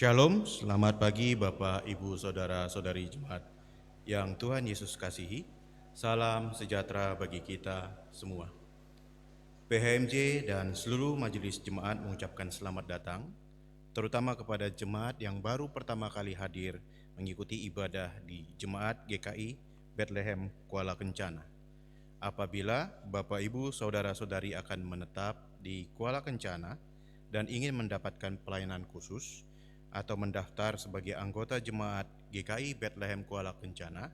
Shalom, selamat pagi Bapak, Ibu, Saudara-saudari Jemaat yang Tuhan Yesus kasihi. Salam sejahtera bagi kita semua. PHMJ dan seluruh majelis jemaat mengucapkan selamat datang, terutama kepada jemaat yang baru pertama kali hadir mengikuti ibadah di Jemaat GKI Bethlehem Kuala Kencana. Apabila Bapak, Ibu, Saudara-saudari akan menetap di Kuala Kencana dan ingin mendapatkan pelayanan khusus atau mendaftar sebagai anggota jemaat GKI Bethlehem Kuala Kencana,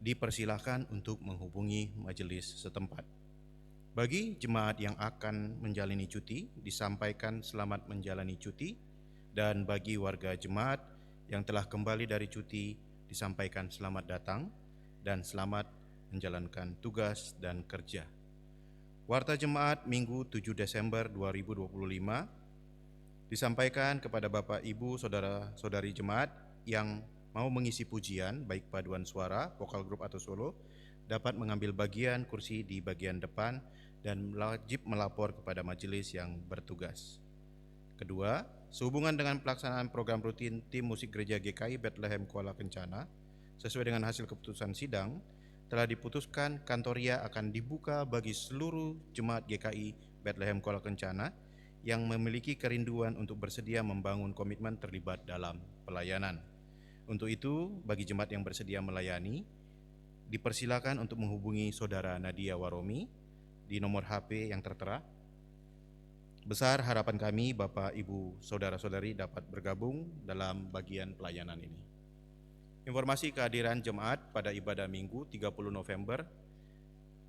dipersilahkan untuk menghubungi majelis setempat. Bagi jemaat yang akan menjalani cuti, disampaikan selamat menjalani cuti, dan bagi warga jemaat yang telah kembali dari cuti, disampaikan selamat datang dan selamat menjalankan tugas dan kerja. Warta Jemaat Minggu 7 Desember 2025 disampaikan kepada Bapak, Ibu, Saudara-saudari Jemaat yang mau mengisi pujian, baik paduan suara, vokal grup atau solo, dapat mengambil bagian kursi di bagian depan dan wajib melapor kepada majelis yang bertugas. Kedua, sehubungan dengan pelaksanaan program rutin tim musik gereja GKI Bethlehem Kuala Kencana, sesuai dengan hasil keputusan sidang, telah diputuskan kantoria akan dibuka bagi seluruh jemaat GKI Bethlehem Kuala Kencana yang memiliki kerinduan untuk bersedia membangun komitmen terlibat dalam pelayanan. Untuk itu, bagi jemaat yang bersedia melayani, dipersilakan untuk menghubungi Saudara Nadia Waromi di nomor HP yang tertera. Besar harapan kami Bapak, Ibu, Saudara-saudari dapat bergabung dalam bagian pelayanan ini. Informasi kehadiran jemaat pada ibadah Minggu 30 November,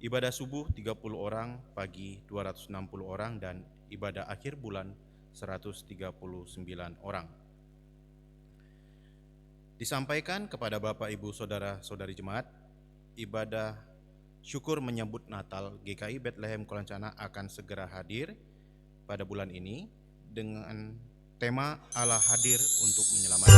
ibadah subuh 30 orang, pagi 260 orang, dan ibadah akhir bulan 139 orang. Disampaikan kepada Bapak, Ibu, Saudara-saudari Jemaat, ibadah syukur menyambut Natal GKI Bethlehem Kuala Kencana akan segera hadir pada bulan ini dengan tema Allah hadir untuk menyelamatkan.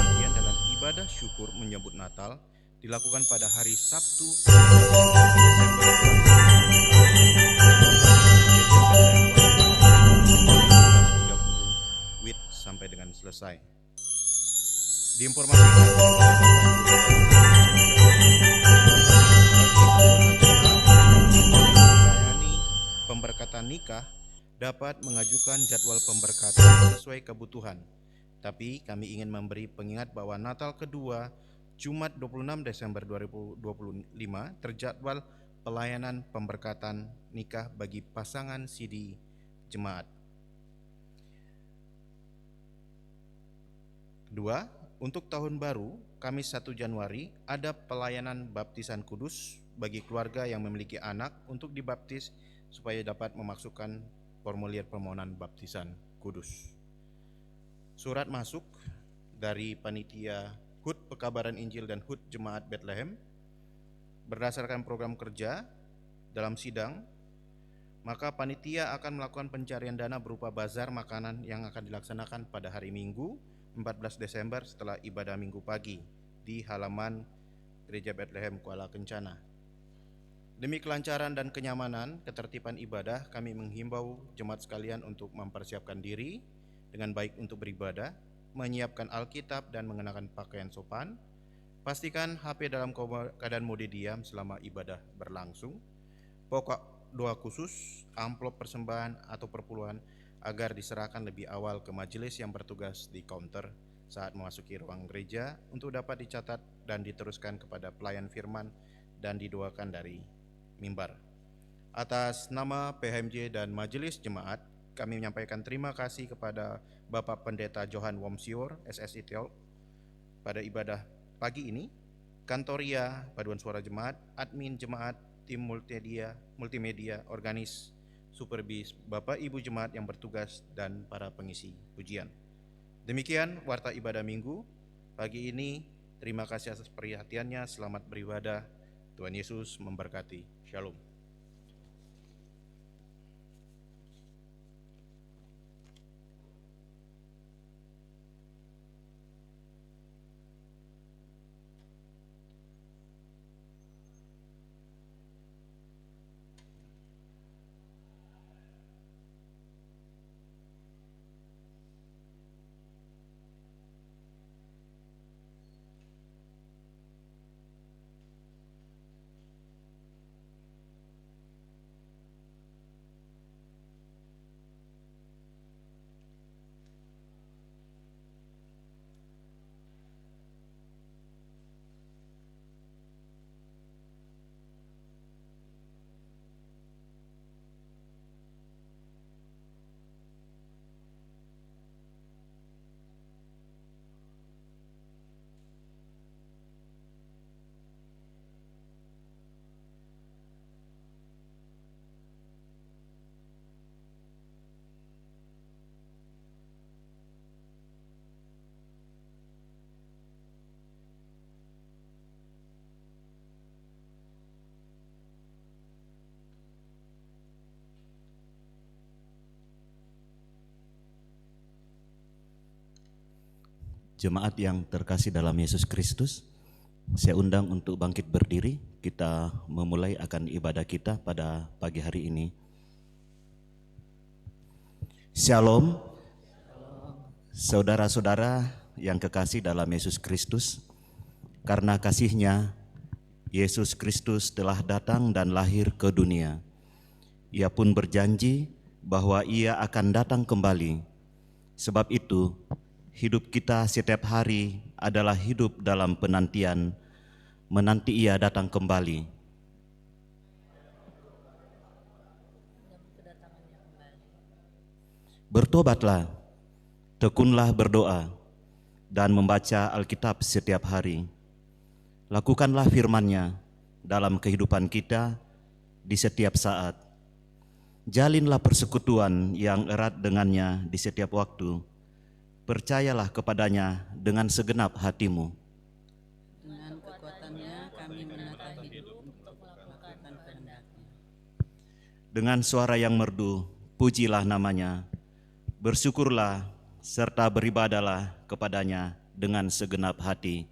Bagian dalam ibadah syukur menyambut Natal dilakukan pada hari Sabtu 15 Desember 2025 WIT sampai dengan selesai. Diinformasikan melayani pemberkatan nikah dapat mengajukan jadwal pemberkatan sesuai kebutuhan. Tapi kami ingin memberi pengingat bahwa Natal kedua Jumat 26 Desember 2025 terjadwal pelayanan pemberkatan nikah bagi pasangan CD jemaat. Kedua, untuk tahun baru Kamis 1 Januari ada pelayanan baptisan kudus bagi keluarga yang memiliki anak untuk dibaptis supaya dapat memasukkan formulir permohonan baptisan kudus. Surat masuk dari panitia HUT Pekabaran Injil dan HUT Jemaat Bethlehem berdasarkan program kerja dalam sidang, maka panitia akan melakukan pencarian dana berupa bazar makanan yang akan dilaksanakan pada hari Minggu 14 Desember setelah ibadah Minggu pagi di halaman Gereja Bethlehem Kuala Kencana. Demi kelancaran dan kenyamanan ketertiban ibadah, kami menghimbau jemaat sekalian untuk mempersiapkan diri dengan baik untuk beribadah, menyiapkan Alkitab dan mengenakan pakaian sopan. Pastikan HP dalam keadaan mode diam selama ibadah berlangsung. Pokok doa khusus, amplop persembahan atau perpuluhan agar diserahkan lebih awal ke majelis yang bertugas di counter saat memasuki ruang gereja untuk dapat dicatat dan diteruskan kepada pelayan firman dan didoakan dari mimbar. Atas nama PHMJ dan majelis jemaat, kami menyampaikan terima kasih kepada Bapak Pendeta Johan Womsior, SSI Teol, pada ibadah pagi ini, kantoria, paduan suara jemaat, admin jemaat, tim multimedia, organis, superbis, Bapak Ibu jemaat yang bertugas, dan para pengisi pujian. Demikian warta ibadah Minggu pagi ini. Terima kasih atas perhatiannya. Selamat beribadah. Tuhan Yesus memberkati. Shalom. Jemaat yang terkasih dalam Yesus Kristus, saya undang untuk bangkit berdiri. Kita memulai akan ibadah kita pada pagi hari ini. Shalom, saudara-saudara yang kekasih dalam Yesus Kristus. Karena kasih-Nya, Yesus Kristus telah datang dan lahir ke dunia. Ia pun berjanji bahwa Ia akan datang kembali. Sebab itu, hidup kita setiap hari adalah hidup dalam penantian, menanti Ia datang kembali. Bertobatlah, tekunlah berdoa, dan membaca Alkitab setiap hari. Lakukanlah firman-Nya dalam kehidupan kita di setiap saat. Jalinlah persekutuan yang erat dengannya di setiap waktu. Percayalah kepadanya dengan segenap hatimu. Dengan kekuatan-Nya kami menata hidup untuk melakukan kehendak-Nya. Dengan suara yang merdu, pujilah namanya. Bersyukurlah serta beribadahlah kepadanya dengan segenap hati.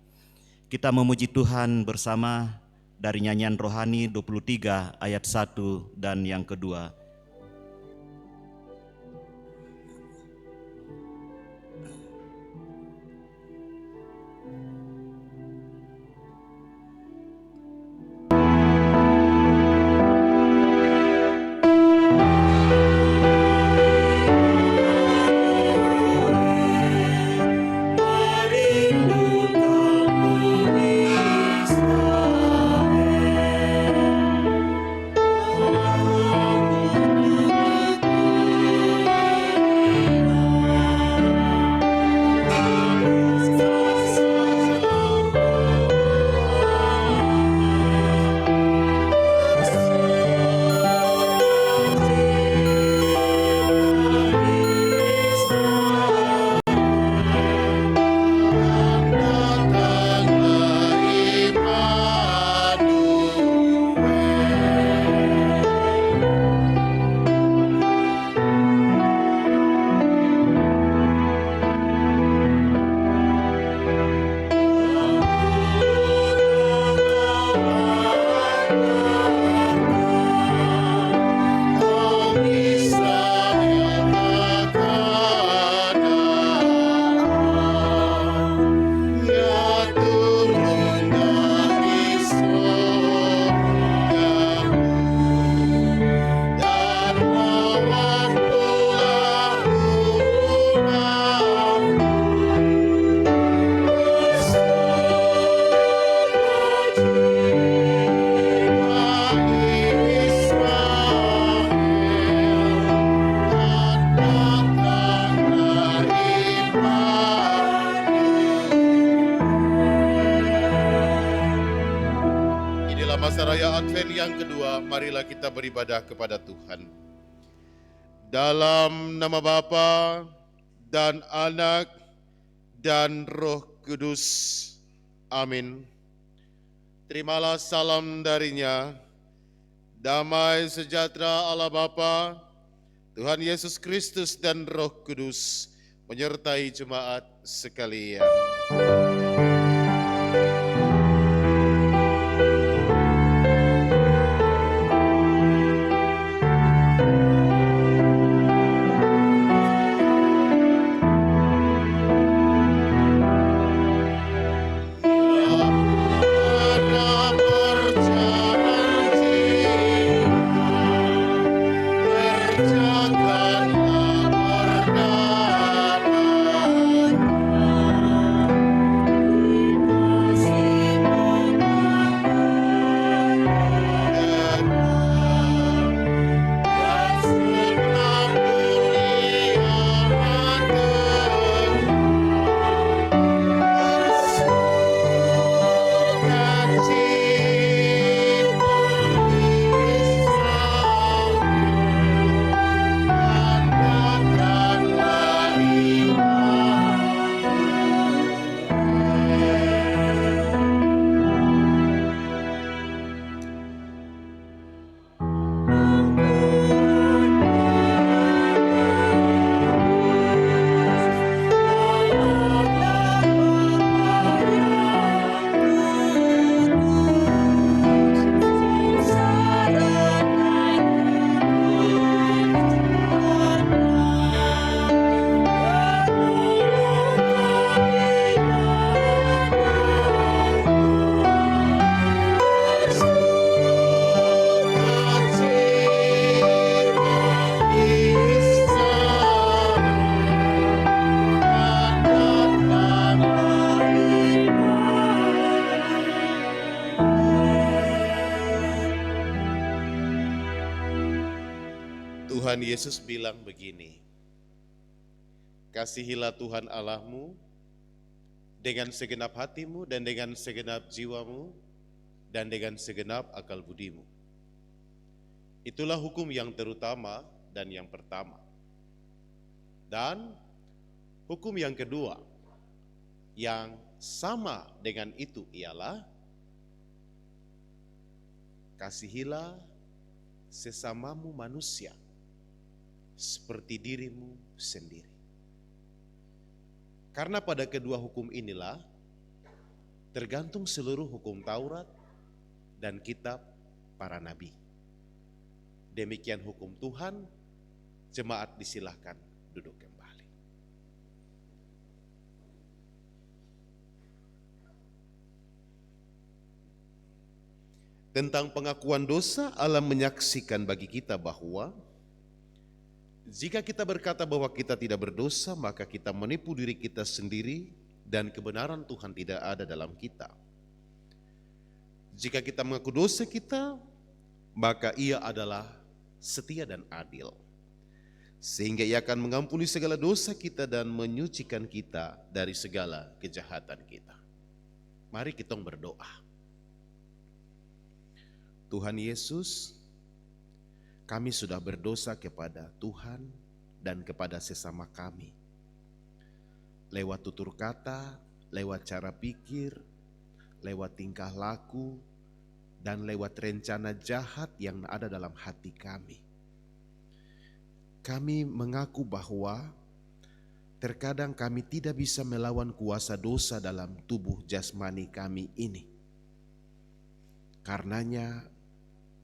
Kita memuji Tuhan bersama dari nyanyian rohani 23 ayat 1 dan yang kedua. Yang kedua, marilah kita beribadah kepada Tuhan. Dalam nama Bapa dan Anak dan Roh Kudus. Amin. Terimalah salam darinya. Damai sejahtera Allah Bapa, Tuhan Yesus Kristus dan Roh Kudus menyertai jemaat sekalian. Kerjakanlah perdamaian. Tuhan Yesus bilang begini, kasihilah Tuhan Allahmu dengan segenap hatimu dan dengan segenap jiwamu dan dengan segenap akal budimu. Itulah hukum yang terutama dan yang pertama. Dan hukum yang kedua yang sama dengan itu ialah kasihilah sesamamu manusia seperti dirimu sendiri. Karena pada kedua hukum inilah tergantung seluruh hukum Taurat dan kitab para nabi. Demikian hukum Tuhan, jemaat disilahkan duduk kembali. Tentang pengakuan dosa, Allah menyaksikan bagi kita bahwa jika kita berkata bahwa kita tidak berdosa, maka kita menipu diri kita sendiri dan kebenaran Tuhan tidak ada dalam kita. Jika kita mengaku dosa kita, maka Ia adalah setia dan adil, sehingga Ia akan mengampuni segala dosa kita dan menyucikan kita dari segala kejahatan kita. Mari kita berdoa. Tuhan Yesus, kami sudah berdosa kepada Tuhan dan kepada sesama kami. Lewat tutur kata, lewat cara pikir, lewat tingkah laku, dan lewat rencana jahat yang ada dalam hati kami. Kami mengaku bahwa terkadang kami tidak bisa melawan kuasa dosa dalam tubuh jasmani kami ini. Karenanya,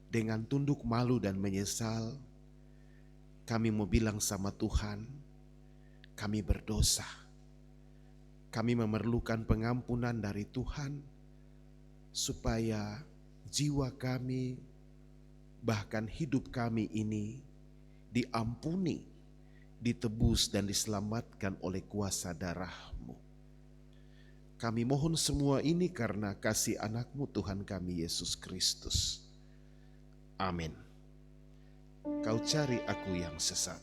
dengan tunduk malu dan menyesal, kami mau bilang sama Tuhan, kami berdosa. Kami memerlukan pengampunan dari Tuhan, supaya jiwa kami, bahkan hidup kami ini diampuni, ditebus dan diselamatkan oleh kuasa darah-Mu. Kami mohon semua ini karena kasih anak-Mu Tuhan kami Yesus Kristus. Amin. Kau cari aku yang sesat.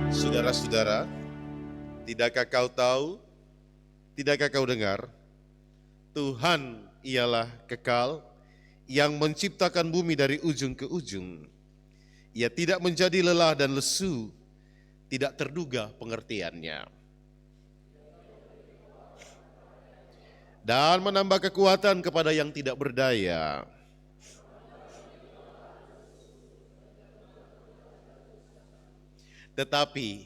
Saudara-saudara, tidakkah kau tahu, tidakkah kau dengar, Tuhan ialah kekal yang menciptakan bumi dari ujung ke ujung. Ia tidak menjadi lelah dan lesu, tidak terduga pengertiannya. Dan menambah kekuatan kepada yang tidak berdaya. Tetapi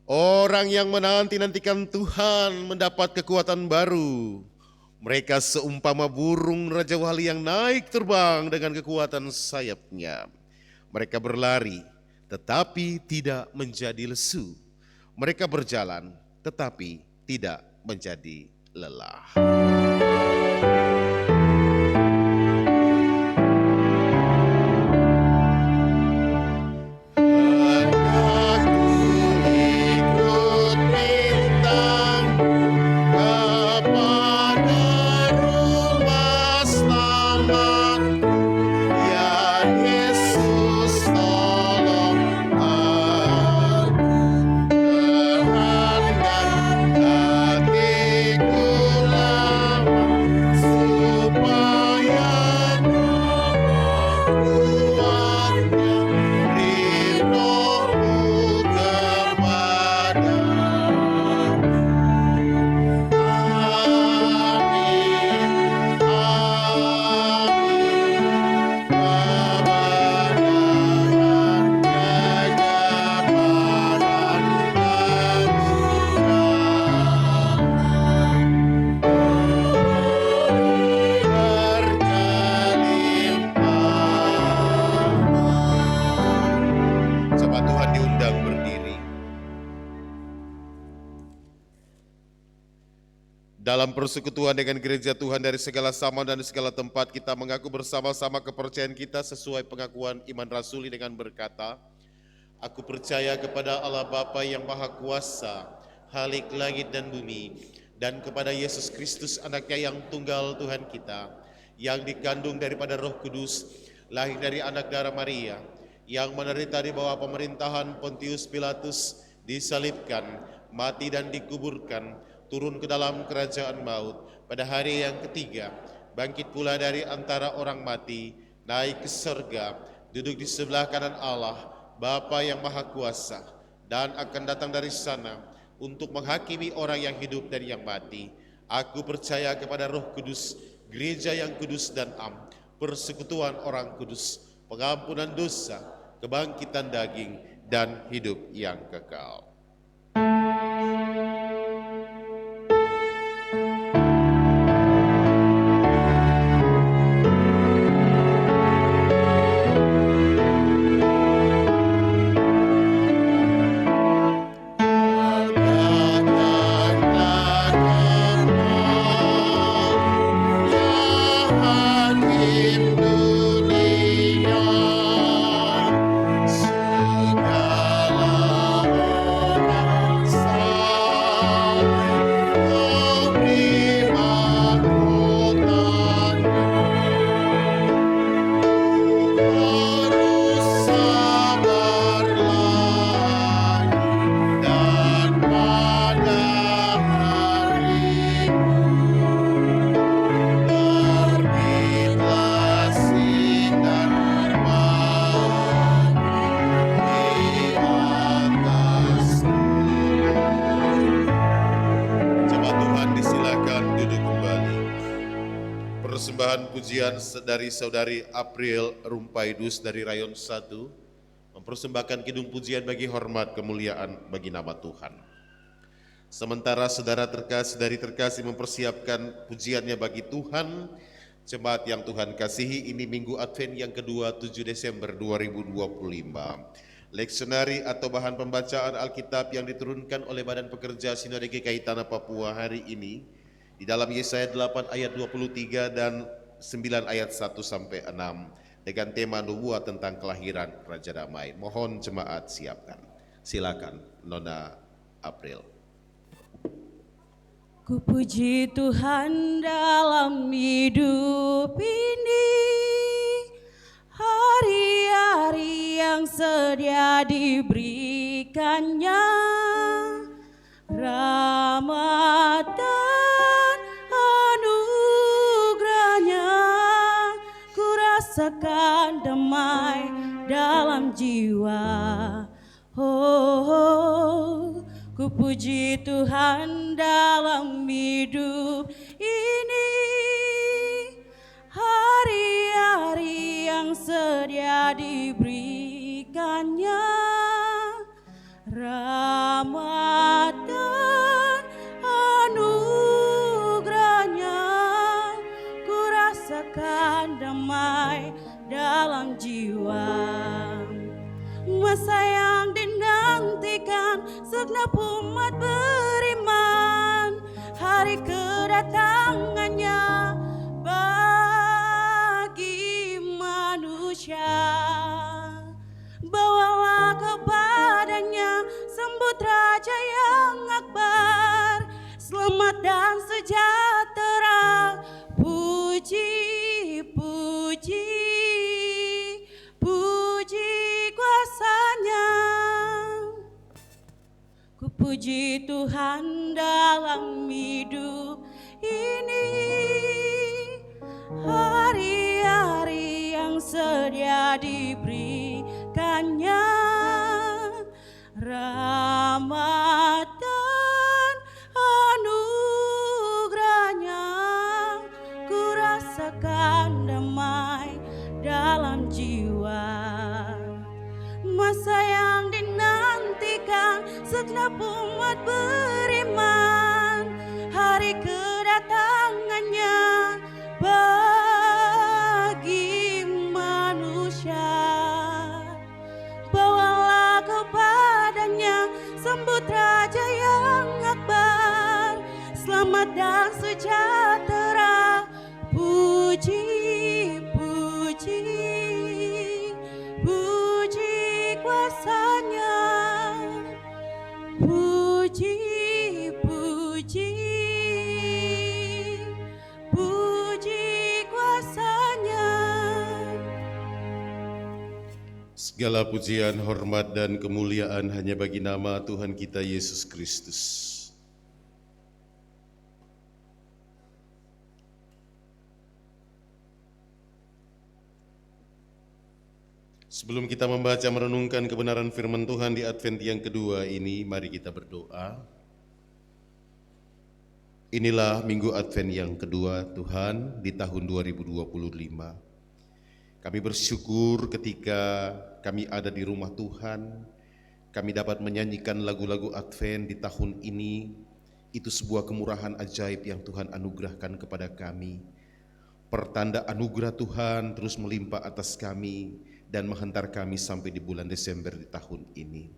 orang yang menanti-nantikan Tuhan mendapat kekuatan baru. Mereka seumpama burung Raja Wali yang naik terbang dengan kekuatan sayapnya. Mereka berlari tetapi tidak menjadi lesu. Mereka berjalan tetapi tidak menjadi lelah. Dalam persekutuan dengan gereja Tuhan dari segala zaman dan segala tempat, kita mengaku bersama-sama kepercayaan kita sesuai pengakuan iman rasuli dengan berkata, Aku percaya kepada Allah Bapa yang Maha Kuasa, Khalik langit dan bumi, dan kepada Yesus Kristus anaknya yang tunggal Tuhan kita, yang dikandung daripada Roh Kudus, lahir dari anak darah Maria, yang menderita di bawah pemerintahan Pontius Pilatus, disalibkan, mati dan dikuburkan, turun ke dalam kerajaan maut, pada hari yang ketiga, bangkit pula dari antara orang mati, naik ke surga, duduk di sebelah kanan Allah, Bapa yang Maha Kuasa, dan akan datang dari sana untuk menghakimi orang yang hidup dan yang mati. Aku percaya kepada Roh Kudus, gereja yang kudus dan am, persekutuan orang kudus, pengampunan dosa, kebangkitan daging, dan hidup yang kekal. Persembahan pujian dari Saudari April Rumpaidus dari Rayon 1 mempersembahkan kidung pujian bagi hormat kemuliaan bagi nama Tuhan. Sementara saudara terkasih dari terkasih mempersiapkan pujiannya bagi Tuhan, jemaat yang Tuhan kasihi, ini Minggu Advent yang kedua 7 Desember 2025. Leksionari atau bahan pembacaan Alkitab yang diturunkan oleh Badan Pekerja Sinode GKI Tanah Papua hari ini di dalam Yesaya 8 ayat 23 dan 9 ayat 1 sampai 6 dengan tema nubuat tentang kelahiran Raja Damai. Mohon jemaat siapkan. Silakan Nona April. Ku puji Tuhan dalam hidup ini, hari-hari yang sedia diberikannya, rahmat dan anugerahnya, ku rasakan damai dalam jiwa. Ku puji Tuhan dalam hidup ini, hari-hari yang sedia diberikannya, rahmat dan anugerahnya, ku rasakan damai dalam jiwa. Masa yang dinantikan segenap umat beriman, hari kedatangannya bagi manusia. Bawalah kepadanya, sambut Raja yang akbar, selamat dan sejahtera, puji, puji, puji kuasanya. Ku puji Tuhan dalam hidup ini, hari-hari yang sedia diberikannya, rahmat dan anugerahnya, ku rasakan damai dalam jiwa. Masa yang dinantikan segenap umat beriman, hari kedatangannya bagi manusia. Bawalah kepadanya, sambut Raja yang akbar, selamat dan sejahtera, puji, puji kuasanya, puji, puji, puji kuasanya. Segala pujian, hormat, dan kemuliaan hanya bagi nama Tuhan kita Yesus Kristus. Sebelum kita membaca merenungkan kebenaran firman Tuhan di Advent yang kedua ini, mari kita berdoa. Inilah Minggu Advent yang kedua Tuhan di tahun 2025. Kami bersyukur ketika kami ada di rumah Tuhan, kami dapat menyanyikan lagu-lagu Advent di tahun ini. Itu sebuah kemurahan ajaib yang Tuhan anugerahkan kepada kami. Pertanda anugerah Tuhan terus melimpah atas kami dan menghantar kami sampai di bulan Desember di tahun ini.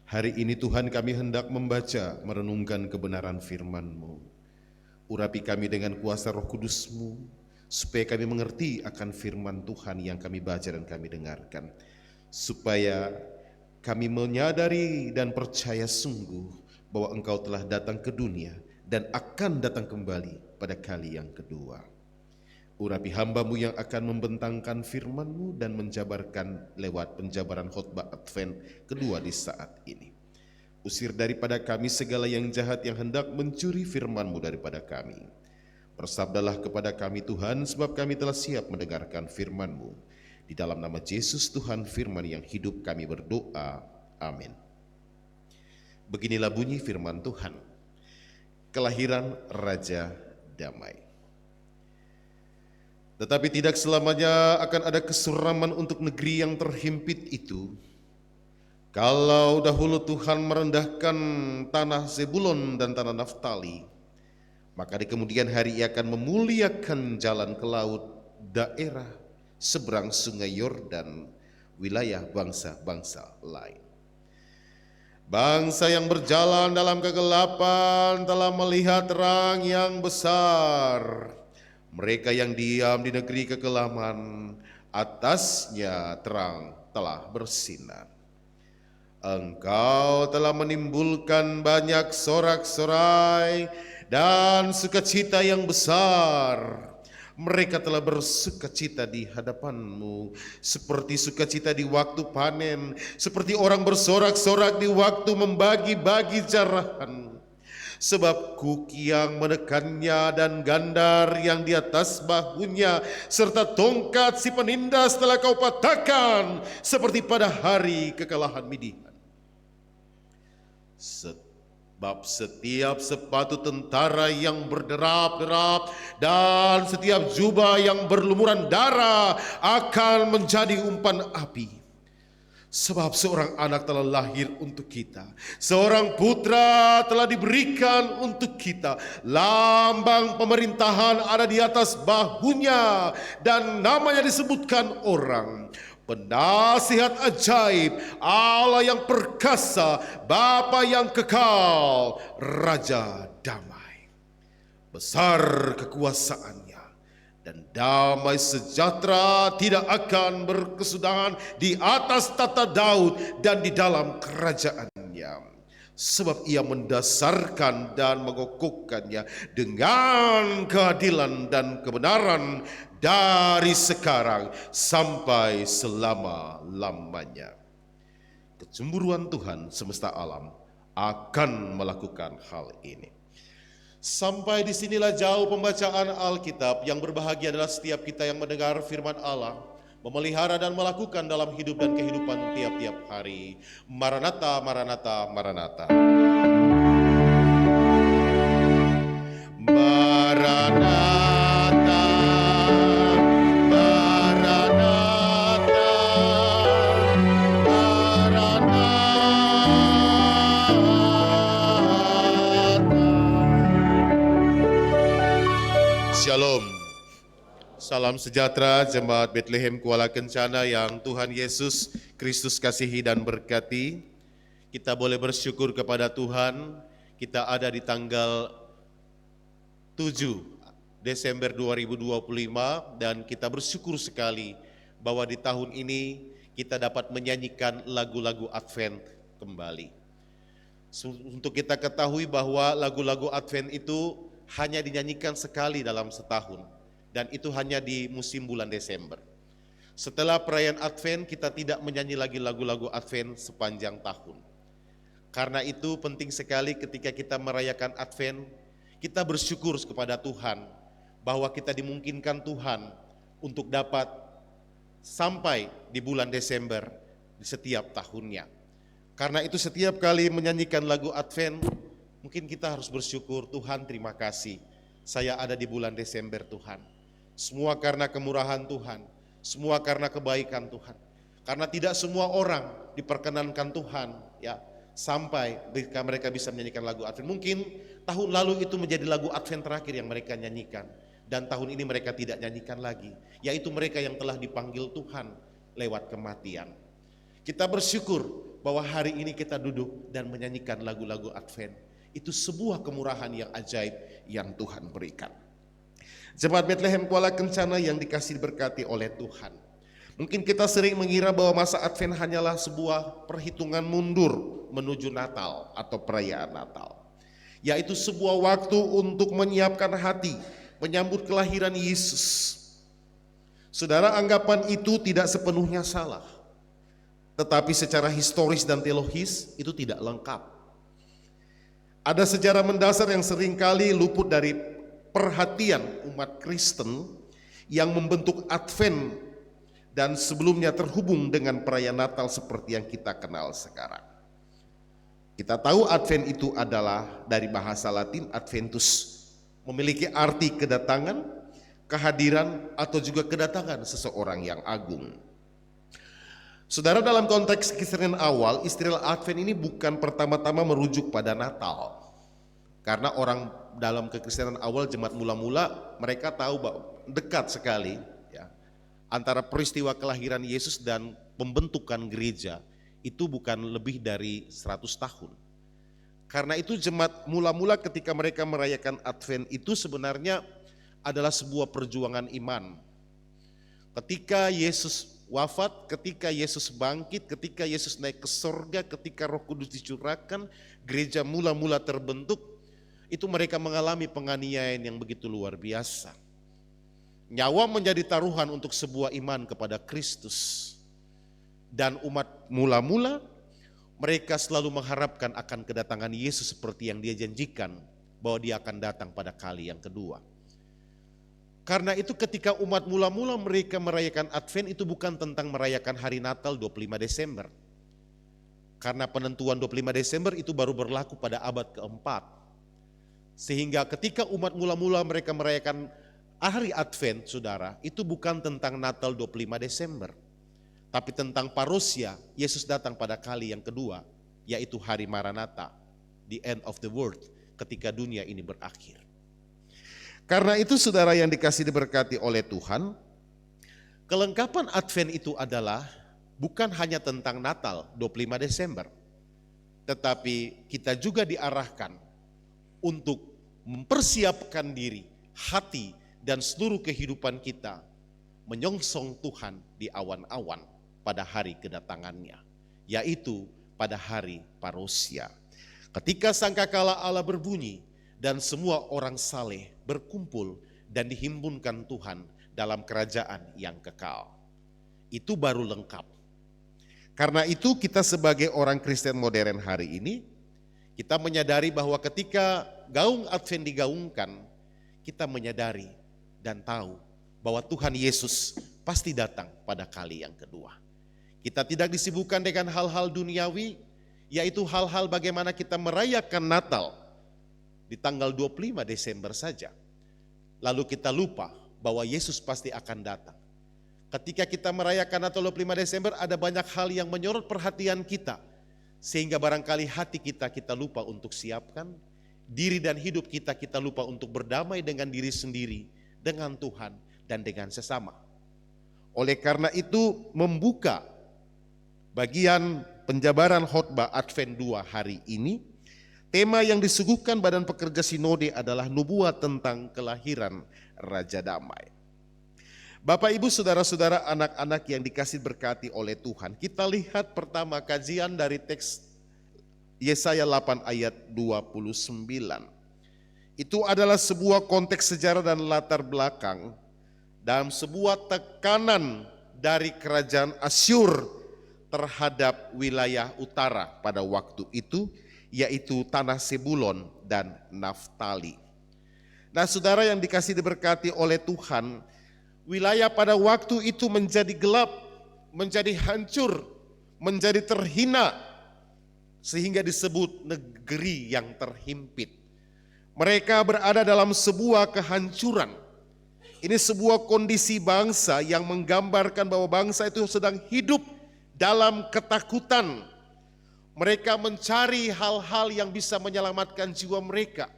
Hari ini Tuhan kami hendak membaca, merenungkan kebenaran firman-Mu. Urapi kami dengan kuasa Roh Kudus-Mu, supaya kami mengerti akan firman Tuhan yang kami baca dan kami dengarkan. Supaya kami menyadari dan percaya sungguh bahwa Engkau telah datang ke dunia dan akan datang kembali pada kali yang kedua. Urapi hamba-Mu yang akan membentangkan firman-Mu dan menjabarkan lewat penjabaran khotbah Advent kedua di saat ini. Usir daripada kami segala yang jahat yang hendak mencuri firman-Mu daripada kami. Bersabdalah kepada kami Tuhan, sebab kami telah siap mendengarkan firman-Mu. Di dalam nama Yesus Tuhan firman yang hidup kami berdoa. Amin. Beginilah bunyi firman Tuhan. Kelahiran Raja Damai. Tetapi tidak selamanya akan ada kesuraman untuk negeri yang terhimpit itu. Kalau dahulu Tuhan merendahkan tanah Zebulon dan tanah Naftali, maka di kemudian hari Ia akan memuliakan jalan ke laut, daerah seberang sungai Yordan, wilayah bangsa-bangsa lain. Bangsa yang berjalan dalam kegelapan telah melihat terang yang besar. Mereka yang diam di negeri kekelaman, atasnya terang telah bersinar. Engkau telah menimbulkan banyak sorak-sorai dan sukacita yang besar. Mereka telah bersukacita di hadapan-Mu, seperti sukacita di waktu panen, seperti orang bersorak-sorak di waktu membagi-bagi jarahan. Sebab kuki yang menekannya dan gandar yang di atas bahunya, serta tongkat si penindas telah Kau patahkan, seperti pada hari kekalahan Midian. Sebab setiap sepatu tentara yang berderap-derap dan setiap jubah yang berlumuran darah akan menjadi umpan api. Sebab seorang anak telah lahir untuk kita, seorang putra telah diberikan untuk kita. Lambang pemerintahan ada di atas bahunya, dan namanya disebutkan orang Penasihat ajaib, Allah yang perkasa, Bapa yang kekal, Raja damai. Besar kekuasaannya, dan damai sejahtera tidak akan berkesudahan di atas tata Daud dan di dalam kerajaannya. Sebab Ia mendasarkan dan mengokohkannya dengan keadilan dan kebenaran dari sekarang sampai selama-lamanya. Kecemburuan Tuhan semesta alam akan melakukan hal ini. Sampai disinilah jauh pembacaan Alkitab. Yang berbahagia adalah setiap kita yang mendengar firman Allah, memelihara dan melakukan dalam hidup dan kehidupan tiap-tiap hari. Maranatha, Maranatha, Maranatha. Maranatha, Maranatha, Maranatha. Shalom. Salam sejahtera Jemaat Bethlehem Kuala Kencana yang Tuhan Yesus Kristus kasihi dan berkati. Kita boleh bersyukur kepada Tuhan, kita ada di tanggal 7 Desember 2025 dan kita bersyukur sekali bahwa di tahun ini kita dapat menyanyikan lagu-lagu Advent kembali. Untuk kita ketahui bahwa lagu-lagu Advent itu hanya dinyanyikan sekali dalam setahun dan itu hanya di musim bulan Desember. Setelah perayaan Advent kita tidak menyanyi lagi lagu-lagu Advent sepanjang tahun. Karena itu penting sekali ketika kita merayakan Advent, kita bersyukur kepada Tuhan bahwa kita dimungkinkan Tuhan untuk dapat sampai di bulan Desember di setiap tahunnya. Karena itu setiap kali menyanyikan lagu Advent, mungkin kita harus bersyukur, Tuhan terima kasih, saya ada di bulan Desember Tuhan. Semua karena kemurahan Tuhan, semua karena kebaikan Tuhan. Karena tidak semua orang diperkenankan Tuhan ya sampai mereka bisa menyanyikan lagu Advent. Mungkin tahun lalu itu menjadi lagu Advent terakhir yang mereka nyanyikan. Dan tahun ini mereka tidak nyanyikan lagi, yaitu mereka yang telah dipanggil Tuhan lewat kematian. Kita bersyukur bahwa hari ini kita duduk dan menyanyikan lagu-lagu Advent. Itu sebuah kemurahan yang ajaib yang Tuhan berikan. Jemaat Bethlehem Kuala Kencana yang dikasih berkati oleh Tuhan. Mungkin kita sering mengira bahwa masa Advent hanyalah sebuah perhitungan mundur menuju Natal atau perayaan Natal. Yaitu sebuah waktu untuk menyiapkan hati, menyambut kelahiran Yesus. Saudara, anggapan itu tidak sepenuhnya salah. Tetapi secara historis dan teologis itu tidak lengkap. Ada sejarah mendasar yang seringkali luput dari perhatian umat Kristen yang membentuk Advent dan sebelumnya terhubung dengan perayaan Natal seperti yang kita kenal sekarang. Kita tahu Advent itu adalah dari bahasa Latin Adventus, memiliki arti kedatangan, kehadiran, atau juga kedatangan seseorang yang agung. Saudara, dalam konteks Kristen awal, istilah Advent ini bukan pertama-tama merujuk pada Natal. Karena orang dalam kekristenan awal, jemaat mula-mula, mereka tahu bahwa dekat sekali ya, antara peristiwa kelahiran Yesus dan pembentukan gereja itu bukan lebih dari 100 tahun. Karena itu jemaat mula-mula ketika mereka merayakan Advent itu sebenarnya adalah sebuah perjuangan iman. Ketika Yesus wafat, ketika Yesus bangkit, ketika Yesus naik ke sorga, ketika Roh Kudus dicurahkan, gereja mula-mula terbentuk, itu mereka mengalami penganiayaan yang begitu luar biasa. Nyawa menjadi taruhan untuk sebuah iman kepada Kristus. Dan umat mula-mula mereka selalu mengharapkan akan kedatangan Yesus seperti yang dia janjikan bahwa dia akan datang pada kali yang kedua. Karena itu ketika umat mula-mula mereka merayakan Advent itu bukan tentang merayakan hari Natal 25 Desember. Karena penentuan 25 Desember itu baru berlaku pada abad keempat. Sehingga ketika umat mula-mula mereka merayakan hari Advent, saudara, itu bukan tentang Natal 25 Desember. Tapi tentang parousia, Yesus datang pada kali yang kedua, yaitu hari Maranatha, the end of the world, ketika dunia ini berakhir. Karena itu saudara yang dikasih diberkati oleh Tuhan, kelengkapan Advent itu adalah bukan hanya tentang Natal 25 Desember, tetapi kita juga diarahkan untuk mempersiapkan diri, hati, dan seluruh kehidupan kita menyongsong Tuhan di awan-awan pada hari kedatangannya, yaitu pada hari parousia. Ketika sangkakala Allah berbunyi dan semua orang saleh berkumpul dan dihimpunkan Tuhan dalam kerajaan yang kekal. Itu baru lengkap. Karena itu kita sebagai orang Kristen modern hari ini, kita menyadari bahwa ketika gaung Advent digaungkan, kita menyadari dan tahu bahwa Tuhan Yesus pasti datang pada kali yang kedua. Kita tidak disibukkan dengan hal-hal duniawi, yaitu hal-hal bagaimana kita merayakan Natal di tanggal 25 Desember saja. Lalu kita lupa bahwa Yesus pasti akan datang. Ketika kita merayakan Natal 25 Desember ada banyak hal yang menyorot perhatian kita. Sehingga barangkali hati kita lupa untuk siapkan. Diri dan hidup kita lupa untuk berdamai dengan diri sendiri, dengan Tuhan dan dengan sesama. Oleh karena itu membuka bagian penjabaran khotbah Advent 2 hari ini, tema yang disuguhkan Badan Pekerja Sinode adalah nubuat tentang kelahiran Raja Damai. Bapak, Ibu, Saudara-saudara, anak-anak yang dikasih berkati oleh Tuhan, kita lihat pertama kajian dari teks Yesaya 8 ayat 29. Itu adalah sebuah konteks sejarah dan latar belakang dalam sebuah tekanan dari kerajaan Asyur terhadap wilayah utara pada waktu itu, yaitu tanah Sebulon dan Naftali. Nah, saudara yang dikasih diberkati oleh Tuhan, wilayah pada waktu itu menjadi gelap, menjadi hancur, menjadi terhina, sehingga disebut negeri yang terhimpit. Mereka berada dalam sebuah kehancuran. Ini sebuah kondisi bangsa yang menggambarkan bahwa bangsa itu sedang hidup dalam ketakutan. Mereka mencari hal-hal yang bisa menyelamatkan jiwa mereka,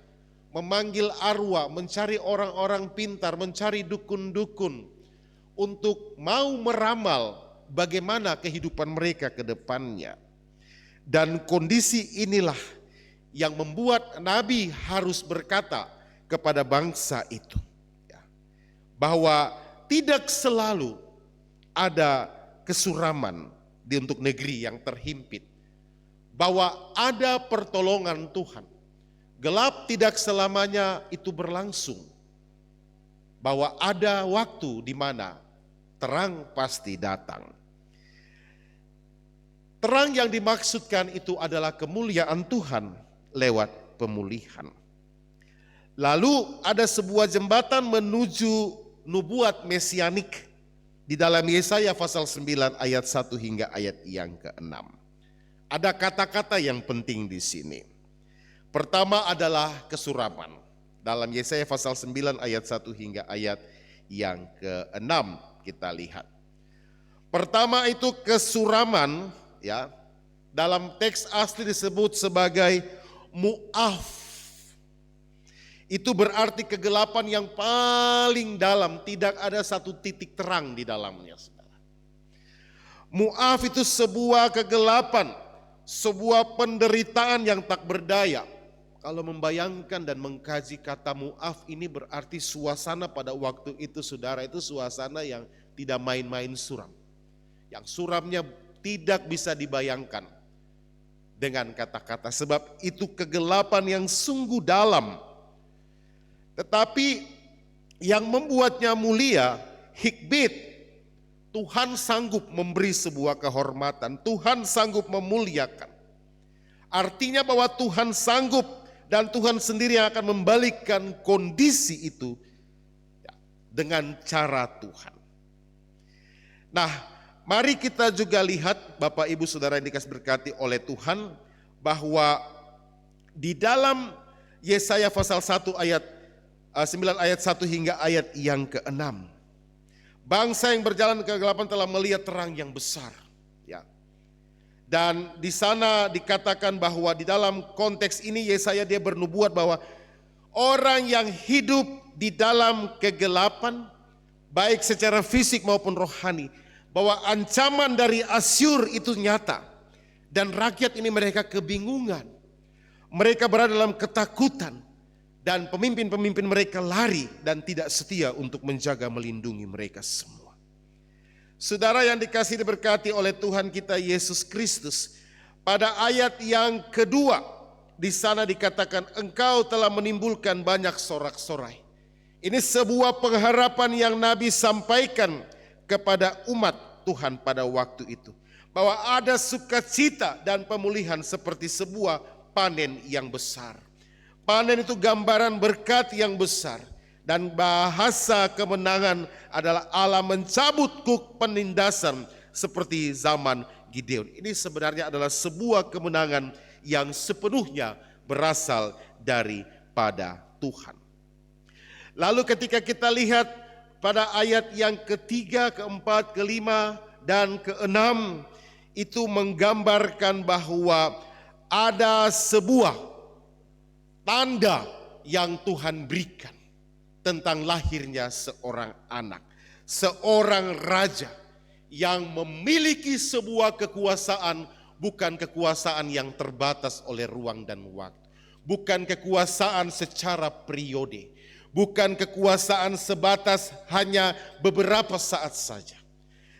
memanggil arwah, mencari orang-orang pintar, mencari dukun-dukun untuk mau meramal bagaimana kehidupan mereka ke depannya. Dan kondisi inilah yang membuat Nabi harus berkata kepada bangsa itu, bahwa tidak selalu ada kesuraman untuk negeri yang terhimpit, bahwa ada pertolongan Tuhan. Gelap tidak selamanya itu berlangsung, bahwa ada waktu di mana terang pasti datang. Terang yang dimaksudkan itu adalah kemuliaan Tuhan lewat pemulihan. Lalu ada sebuah jembatan menuju nubuat mesianik di dalam Yesaya pasal 9 ayat 1 hingga ayat yang ke-6. Ada kata-kata yang penting di sini. Pertama adalah kesuraman. Dalam Yesaya pasal 9 ayat 1 hingga ayat yang ke-6 kita lihat. Pertama itu kesuraman, ya. Dalam teks asli disebut sebagai mu'af. Itu berarti kegelapan yang paling dalam, tidak ada satu titik terang di dalamnya, saudara. Mu'af itu sebuah kegelapan, sebuah penderitaan yang tak berdaya. Kalau membayangkan dan mengkaji kata mu'af ini berarti suasana pada waktu itu, saudara, itu suasana yang tidak main-main suram. Yang suramnya tidak bisa dibayangkan dengan kata-kata, sebab itu kegelapan yang sungguh dalam. Tetapi yang membuatnya mulia, hikbit, Tuhan sanggup memberi sebuah kehormatan, Tuhan sanggup memuliakan. Artinya bahwa Tuhan sanggup dan Tuhan sendiri yang akan membalikkan kondisi itu dengan cara Tuhan. Nah, mari kita juga lihat Bapak Ibu Saudara yang dikasih berkati oleh Tuhan, bahwa di dalam Yesaya pasal 1 ayat 9 ayat 1 hingga ayat yang ke-6. Bangsa yang berjalan ke kegelapan telah melihat terang yang besar. Ya. Dan di sana dikatakan bahwa di dalam konteks ini Yesaya dia bernubuat bahwa orang yang hidup di dalam kegelapan, baik secara fisik maupun rohani, bahwa ancaman dari Asyur itu nyata. Dan rakyat ini mereka kebingungan. Mereka berada dalam ketakutan. Dan pemimpin-pemimpin mereka lari dan tidak setia untuk menjaga melindungi mereka semua. Saudara yang dikasihi diberkati oleh Tuhan kita Yesus Kristus, pada ayat yang kedua di sana dikatakan engkau telah menimbulkan banyak sorak-sorai. Ini sebuah pengharapan yang Nabi sampaikan kepada umat Tuhan pada waktu itu, bahwa ada sukacita dan pemulihan seperti sebuah panen yang besar. Panen itu gambaran berkat yang besar, dan bahasa kemenangan adalah Allah mencabut kuk penindasan seperti zaman Gideon. Ini sebenarnya adalah sebuah kemenangan yang sepenuhnya berasal daripada Tuhan. Lalu ketika kita lihat pada ayat yang ketiga, keempat, kelima, dan keenam, itu menggambarkan bahwa ada sebuah tanda yang Tuhan berikan tentang lahirnya seorang anak, seorang raja yang memiliki sebuah kekuasaan, bukan kekuasaan yang terbatas oleh ruang dan waktu, bukan kekuasaan secara periode, bukan kekuasaan sebatas hanya beberapa saat saja.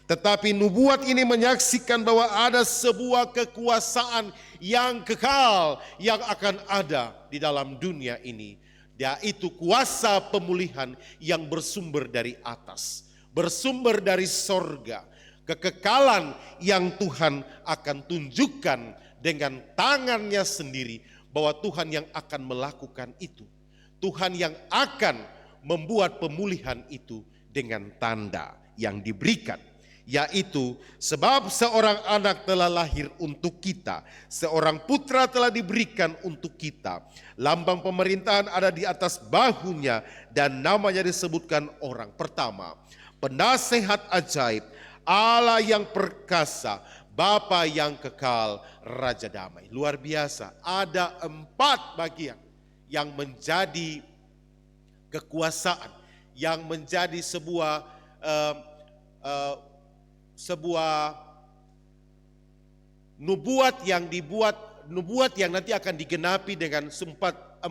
Tetapi nubuat ini menyaksikan bahwa ada sebuah kekuasaan yang kekal yang akan ada di dalam dunia ini. Yaitu kuasa pemulihan yang bersumber dari atas, bersumber dari sorga. Kekekalan yang Tuhan akan tunjukkan dengan tangannya sendiri, bahwa Tuhan yang akan melakukan itu. Tuhan yang akan membuat pemulihan itu dengan tanda yang diberikan. Yaitu sebab seorang anak telah lahir untuk kita, seorang putra telah diberikan untuk kita. Lambang pemerintahan ada di atas bahunya dan namanya disebutkan orang. Pertama, penasehat ajaib, Allah yang perkasa, Bapa yang kekal, Raja damai. Luar biasa, ada 4 bagian yang menjadi kekuasaan, yang menjadi sebuah nubuat yang nanti akan digenapi dengan 4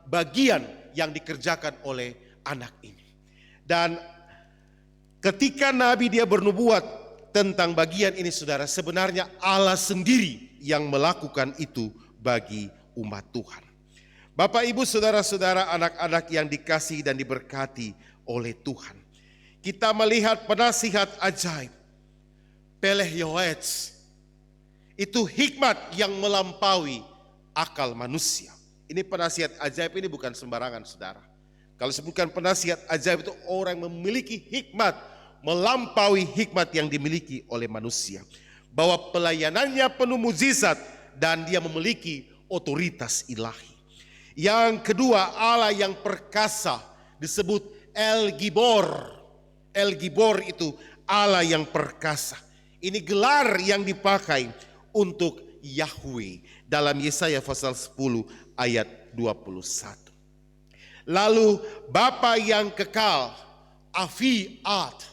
bagian yang dikerjakan oleh anak ini. Dan ketika Nabi dia bernubuat tentang bagian ini, saudara, sebenarnya Allah sendiri yang melakukan itu bagi umat Tuhan. Bapak, Ibu, saudara-saudara, anak-anak yang dikasihi dan diberkati oleh Tuhan, kita melihat penasihat ajaib, Peleh Yoetz, itu hikmat yang melampaui akal manusia. Ini penasihat ajaib ini bukan sembarangan, saudara. Kalau sebutkan penasihat ajaib itu orang yang memiliki hikmat melampaui hikmat yang dimiliki oleh manusia. Bahwa pelayanannya penuh mukjizat dan dia memiliki otoritas ilahi. Yang kedua, Allah yang perkasa disebut El Gibor. El Gibor itu Allah yang perkasa. Ini gelar yang dipakai untuk Yahweh dalam Yesaya pasal 10 ayat 21. Lalu Bapa yang kekal, Afiat.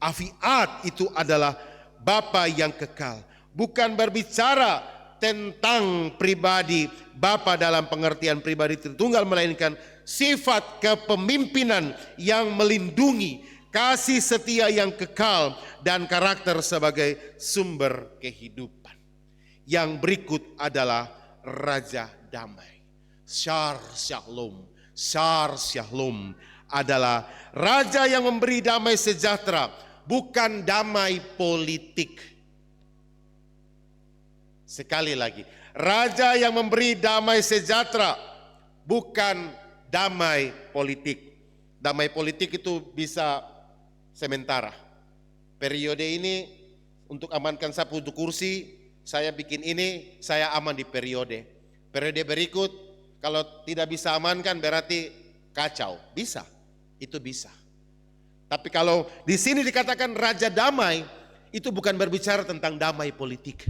Afiat itu adalah Bapa yang kekal. Bukan berbicara tentang pribadi Bapa dalam pengertian pribadi Tritunggal, melainkan sifat kepemimpinan yang melindungi, kasih setia yang kekal, dan karakter sebagai sumber kehidupan. Yang berikut adalah Raja Damai. Shar Shalom. Shar Shalom adalah Raja yang memberi damai sejahtera, bukan damai politik. Sekali lagi, Raja yang memberi damai sejahtera, bukan damai politik. Damai politik itu bisa sementara. Periode ini untuk amankan sapu untuk kursi, saya bikin ini, saya aman di periode. Periode berikut kalau tidak bisa amankan berarti kacau. Bisa, itu bisa. Tapi kalau di sini dikatakan Raja Damai, itu bukan berbicara tentang damai politik,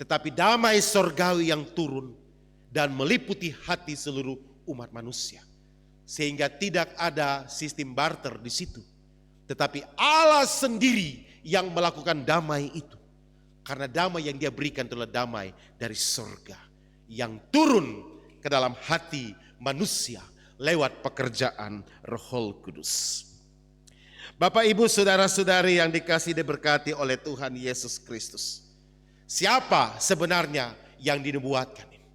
tetapi damai sorgawi yang turun dan meliputi hati seluruh umat manusia. Sehingga tidak ada sistem barter di situ. Tetapi Allah sendiri yang melakukan damai itu. Karena damai yang dia berikan adalah damai dari surga. Yang turun ke dalam hati manusia lewat pekerjaan Roh Kudus. Bapak, Ibu, saudara-saudari yang dikasihi dan diberkati oleh Tuhan Yesus Kristus. Siapa sebenarnya yang dinubuatkan ini?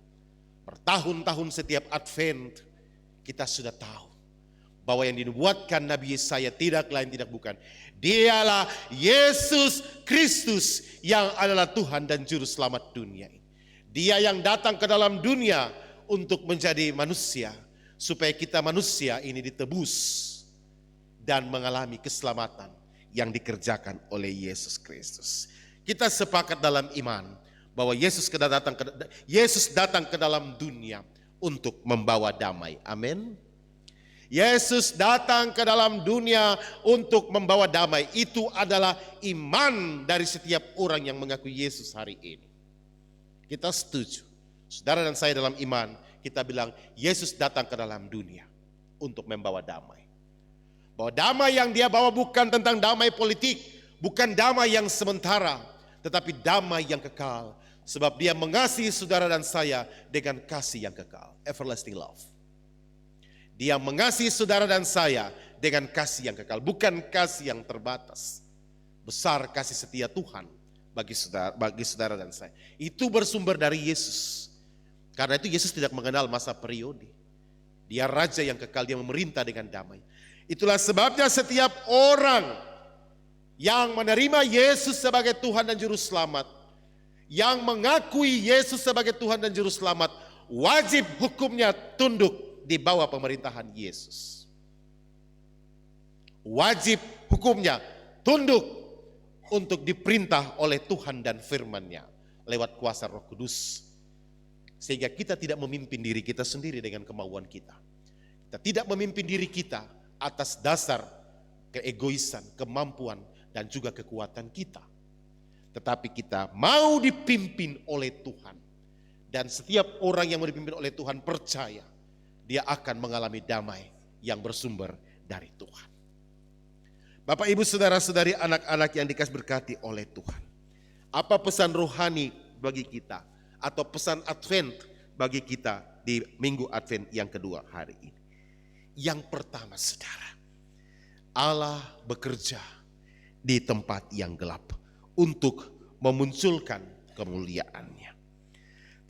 Bertahun-tahun setiap Advent kita sudah tahu bahwa yang dinubuatkan Nabi Yesaya tidak lain tidak bukan, dialah Yesus Kristus yang adalah Tuhan dan Juru Selamat dunia ini. Dia yang datang ke dalam dunia untuk menjadi manusia, supaya kita manusia ini ditebus dan mengalami keselamatan yang dikerjakan oleh Yesus Kristus. Kita sepakat dalam iman bahwa Yesus datang ke dalam dunia untuk membawa damai. Amin. Yesus datang ke dalam dunia untuk membawa damai. Itu adalah iman dari setiap orang yang mengaku Yesus hari ini. Kita setuju. Saudara dan saya dalam iman, kita bilang Yesus datang ke dalam dunia untuk membawa damai. Bahwa damai yang dia bawa bukan tentang damai politik, bukan damai yang sementara, tetapi damai yang kekal. Sebab Dia mengasihi saudara dan saya dengan kasih yang kekal, everlasting love. Dia mengasihi saudara dan saya dengan kasih yang kekal, bukan kasih yang terbatas. Besar kasih setia Tuhan bagi saudara dan saya. Itu bersumber dari Yesus. Karena itu Yesus tidak mengenal masa periode. Dia raja yang kekal, dia memerintah dengan damai. Itulah sebabnya setiap orang yang menerima Yesus sebagai Tuhan dan Juru Selamat, yang mengakui Yesus sebagai Tuhan dan Juru Selamat, wajib hukumnya tunduk di bawah pemerintahan Yesus. Wajib hukumnya tunduk untuk diperintah oleh Tuhan dan firman-Nya lewat kuasa Roh Kudus. Sehingga kita tidak memimpin diri kita sendiri dengan kemauan kita. Kita tidak memimpin diri kita atas dasar keegoisan, kemampuan, dan juga kekuatan kita. Tetapi kita mau dipimpin oleh Tuhan. Dan setiap orang yang mau dipimpin oleh Tuhan percaya dia akan mengalami damai yang bersumber dari Tuhan. Bapak, Ibu, saudara-saudari, anak-anak yang dikasih berkati oleh Tuhan. Apa pesan rohani bagi kita atau pesan Advent bagi kita di Minggu Advent yang kedua hari ini? Yang pertama, saudara, Allah bekerja di tempat yang gelap untuk memunculkan kemuliaan-Nya.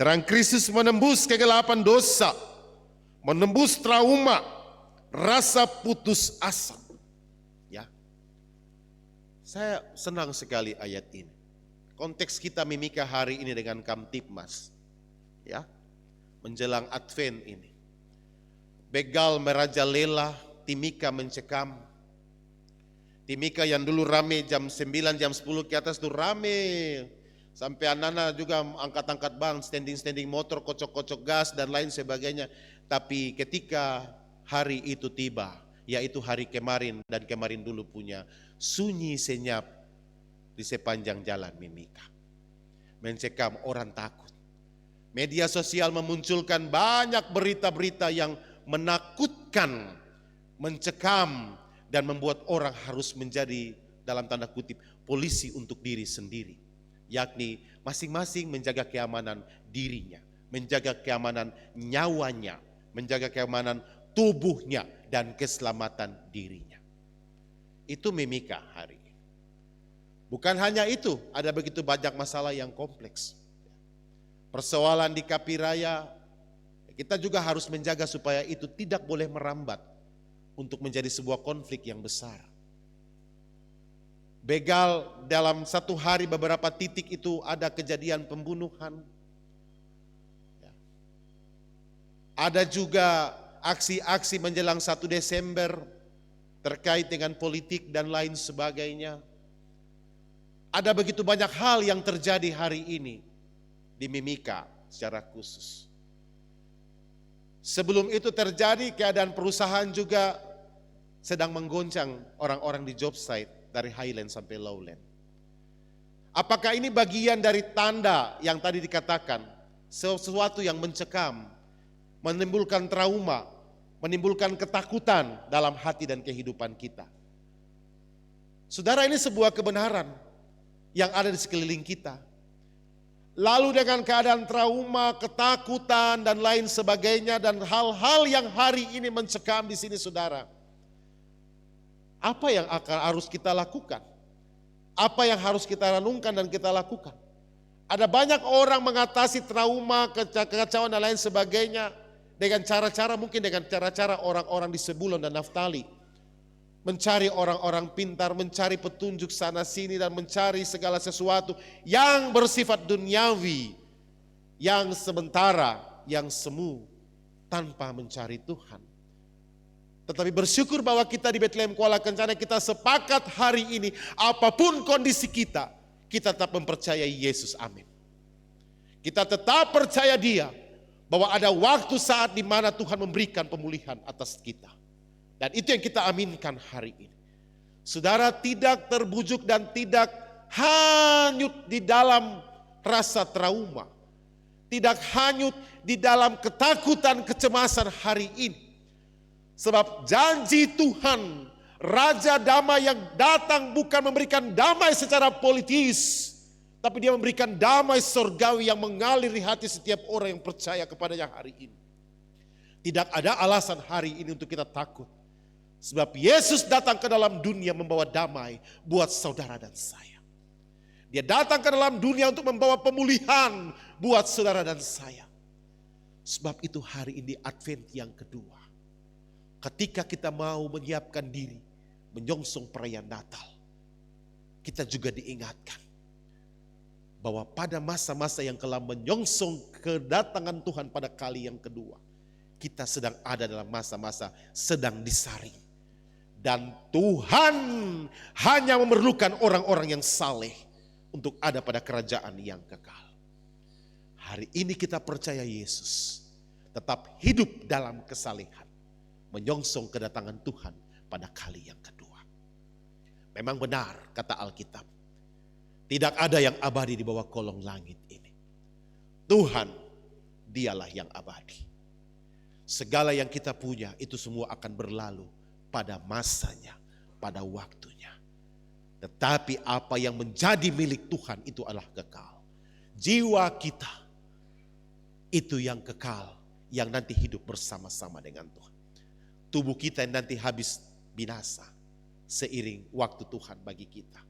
Terang Kristus menembus kegelapan dosa, menembus trauma, rasa putus asa. Ya, saya senang sekali ayat ini. Konteks kita Mimika hari ini dengan Kamtibmas, ya, menjelang Advent ini. Begal merajalela, Timika mencekam. Timika yang dulu rame jam 9, jam 10 ke atas tuh rame. Sampai anak-anak juga angkat-angkat bang, standing-standing motor, kocok-kocok gas dan lain sebagainya. Tapi ketika hari itu tiba, yaitu hari kemarin dan kemarin dulu punya, sunyi senyap di sepanjang jalan Mimika. Mencekam, orang takut. Media sosial memunculkan banyak berita-berita yang menakutkan, mencekam, dan membuat orang harus menjadi dalam tanda kutip polisi untuk diri sendiri. Yakni masing-masing menjaga keamanan dirinya, menjaga keamanan nyawanya, menjaga keamanan tubuhnya dan keselamatan dirinya. Itu Mimika hari ini. Bukan hanya itu, ada begitu banyak masalah yang kompleks. Persoalan di Kapiraya, kita juga harus menjaga supaya itu tidak boleh merambat untuk menjadi sebuah konflik yang besar. Begal dalam satu hari beberapa titik itu ada kejadian pembunuhan. Ada juga aksi-aksi menjelang 1 Desember terkait dengan politik dan lain sebagainya. Ada begitu banyak hal yang terjadi hari ini di Mimika secara khusus. Sebelum itu terjadi, keadaan perusahaan juga sedang menggoncang orang-orang di job site dari Highland sampai Lowland. Apakah ini bagian dari tanda yang tadi dikatakan, sesuatu yang mencekam, menimbulkan trauma, menimbulkan ketakutan dalam hati dan kehidupan kita? Saudara, ini sebuah kebenaran yang ada di sekeliling kita. Lalu dengan keadaan trauma, ketakutan dan lain sebagainya dan hal-hal yang hari ini mencekam di sini, saudara. Apa yang harus kita lakukan? Apa yang harus kita renungkan dan kita lakukan? Ada banyak orang mengatasi trauma, kekacauan dan lain sebagainya dengan cara-cara, mungkin dengan cara-cara orang-orang di Sebulon dan Naftali. Mencari orang-orang pintar, mencari petunjuk sana sini dan mencari segala sesuatu yang bersifat duniawi, yang sementara, yang semu, tanpa mencari Tuhan. Tetapi bersyukur bahwa kita di Bethlehem Kuala Kencana, kita sepakat hari ini, apapun kondisi kita tetap mempercayai Yesus, amin. Kita tetap percaya Dia, bahwa ada waktu saat di mana Tuhan memberikan pemulihan atas kita. Dan itu yang kita aminkan hari ini. Saudara, tidak terbujuk dan tidak hanyut di dalam rasa trauma. Tidak hanyut di dalam ketakutan, kecemasan hari ini. Sebab janji Tuhan, Raja Damai yang datang bukan memberikan damai secara politis, tapi dia memberikan damai surgawi yang mengalir di hati setiap orang yang percaya kepadanya hari ini. Tidak ada alasan hari ini untuk kita takut. Sebab Yesus datang ke dalam dunia membawa damai buat saudara dan saya. Dia datang ke dalam dunia untuk membawa pemulihan buat saudara dan saya. Sebab itu hari ini Advent yang kedua. Ketika kita mau menyiapkan diri menyongsong perayaan Natal, kita juga diingatkan bahwa pada masa-masa yang kelam menyongsong kedatangan Tuhan pada kali yang kedua, kita sedang ada dalam masa-masa sedang disaring. Dan Tuhan hanya memerlukan orang-orang yang saleh untuk ada pada kerajaan yang kekal. Hari ini kita percaya Yesus tetap hidup dalam kesalehan, menyongsong kedatangan Tuhan pada kali yang kedua. Memang benar kata Alkitab, tidak ada yang abadi di bawah kolong langit ini. Tuhan, dialah yang abadi. Segala yang kita punya itu semua akan berlalu pada masanya, pada waktunya. Tetapi apa yang menjadi milik Tuhan itu adalah kekal. Jiwa kita itu yang kekal, yang nanti hidup bersama-sama dengan Tuhan. Tubuh kita yang nanti habis binasa seiring waktu Tuhan bagi kita.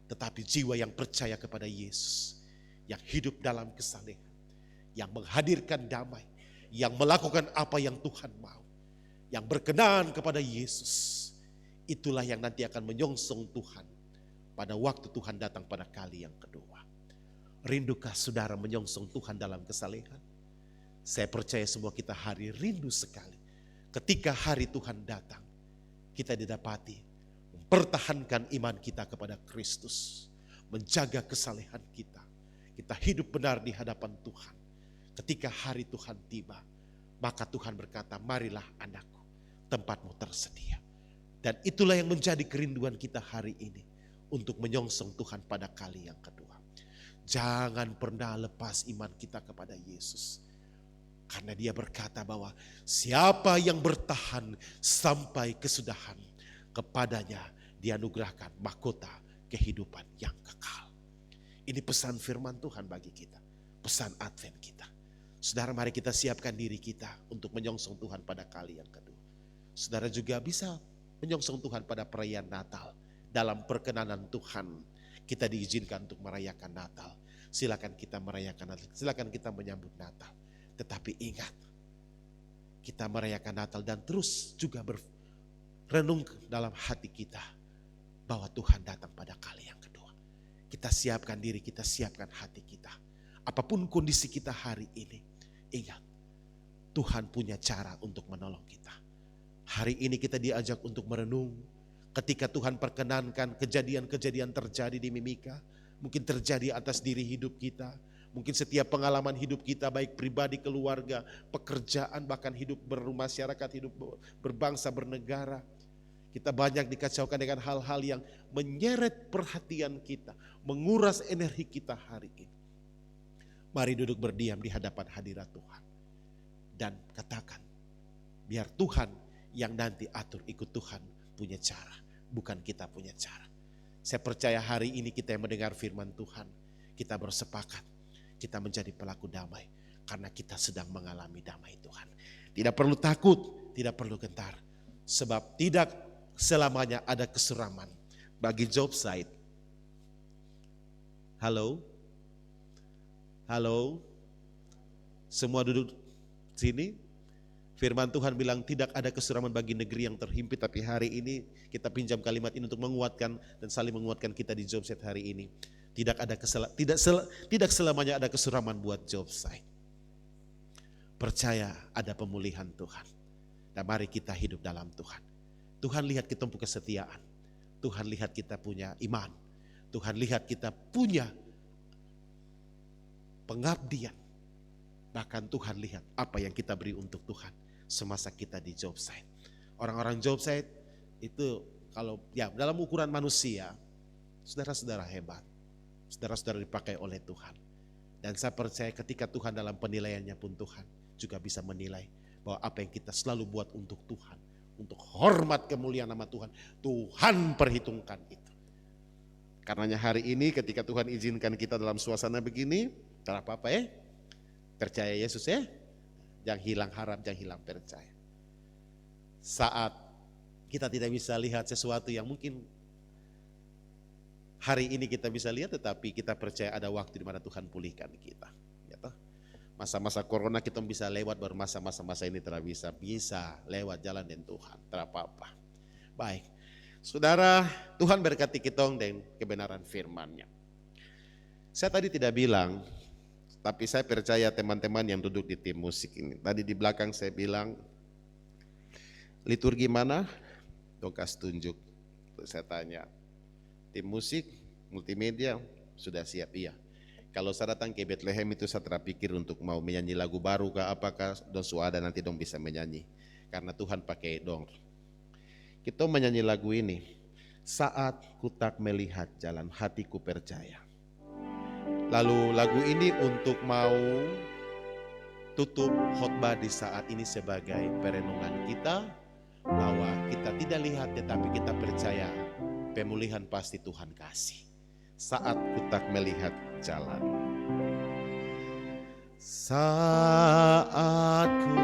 Tetapi jiwa yang percaya kepada Yesus, yang hidup dalam kesalehan, yang menghadirkan damai, yang melakukan apa yang Tuhan mau, yang berkenan kepada Yesus, itulah yang nanti akan menyongsong Tuhan pada waktu Tuhan datang pada kali yang kedua. Rindukah saudara menyongsong Tuhan dalam kesalehan? Saya percaya semua kita hari rindu sekali. Ketika hari Tuhan datang, kita didapati mempertahankan iman kita kepada Kristus, menjaga kesalehan kita. Kita hidup benar di hadapan Tuhan. Ketika hari Tuhan tiba, maka Tuhan berkata, marilah anakku, tempatmu tersedia. Dan itulah yang menjadi kerinduan kita hari ini, untuk menyongsong Tuhan pada kali yang kedua. Jangan pernah lepas iman kita kepada Yesus. Karena dia berkata bahwa siapa yang bertahan sampai kesudahan, kepadanya dianugerahkan mahkota kehidupan yang kekal. Ini pesan firman Tuhan bagi kita, pesan Advent kita. Saudara, mari kita siapkan diri kita untuk menyongsong Tuhan pada kali yang kedua. Saudara juga bisa menyongsong Tuhan pada perayaan Natal. Dalam perkenanan Tuhan, kita diizinkan untuk merayakan Natal. Silakan kita merayakan Natal, silakan kita menyambut Natal. Tetapi ingat, kita merayakan Natal dan terus juga berenung dalam hati kita bahwa Tuhan datang pada kali yang kedua. Kita siapkan diri, kita siapkan hati kita. Apapun kondisi kita hari ini, ingat, Tuhan punya cara untuk menolong kita. Hari ini kita diajak untuk merenung. Ketika Tuhan perkenankan kejadian-kejadian terjadi di Mimika, mungkin terjadi atas diri hidup kita, mungkin setiap pengalaman hidup kita, baik pribadi, keluarga, pekerjaan, bahkan hidup bermasyarakat, hidup berbangsa, bernegara. Kita banyak dikacaukan dengan hal-hal yang menyeret perhatian kita, menguras energi kita hari ini. Mari duduk berdiam di hadapan hadirat Tuhan. Dan katakan, biar Tuhan yang nanti atur, ikut Tuhan punya cara, bukan kita punya cara. Saya percaya hari ini kita yang mendengar firman Tuhan, kita bersepakat, kita menjadi pelaku damai. Karena kita sedang mengalami damai Tuhan. Tidak perlu takut, tidak perlu gentar. Sebab tidak selamanya ada keseraman bagi job site. Halo? Halo? Semua duduk sini? Firman Tuhan bilang tidak ada keseraman bagi negeri yang terhimpit, tapi hari ini kita pinjam kalimat ini untuk menguatkan dan saling menguatkan kita di job site hari ini. Tidak selamanya ada keseraman buat job site. Percaya ada pemulihan Tuhan. Dan mari kita hidup dalam Tuhan. Tuhan lihat kita punya kesetiaan. Tuhan lihat kita punya iman. Tuhan lihat kita punya pengabdian. Bahkan Tuhan lihat apa yang kita beri untuk Tuhan semasa kita di job site. Orang-orang job site itu kalau ya dalam ukuran manusia, saudara-saudara hebat. Saudara-saudara dipakai oleh Tuhan. Dan saya percaya ketika Tuhan dalam penilaiannya pun Tuhan juga bisa menilai bahwa apa yang kita selalu buat untuk Tuhan, untuk hormat kemuliaan nama Tuhan, Tuhan perhitungkan itu. Karenanya hari ini ketika Tuhan izinkan kita dalam suasana begini, tak apa-apa ya, percaya Yesus ya, jangan hilang harap, jangan hilang percaya. Saat kita tidak bisa lihat sesuatu yang mungkin hari ini kita bisa lihat, tetapi kita percaya ada waktu di mana Tuhan pulihkan kita. Ya toh? Masa-masa corona kita bisa lewat, baru masa-masa ini tidak bisa lewat jalan dengan Tuhan, tidak apa-apa. Baik, saudara, Tuhan berkati kita dengan kebenaran firman-Nya. Saya tadi tidak bilang, tapi saya percaya teman-teman yang duduk di tim musik ini. Tadi di belakang saya bilang, liturgi mana? Dokas tunjuk. Terus saya tanya, tim musik, multimedia, sudah siap? Iya. Kalau saya datang ke Bethlehem itu saya terpikir untuk mau menyanyi lagu baru kah apakah, dan suada nanti dong bisa menyanyi. Karena Tuhan pakai dong. Kita menyanyi lagu ini, saat ku tak melihat jalan hatiku percaya. Lalu lagu ini untuk mau tutup khotbah di saat ini sebagai perenungan kita, bahwa kita tidak lihat tetapi kita percaya pemulihan pasti Tuhan kasih. Saat ku tak melihat jalan. Saat ku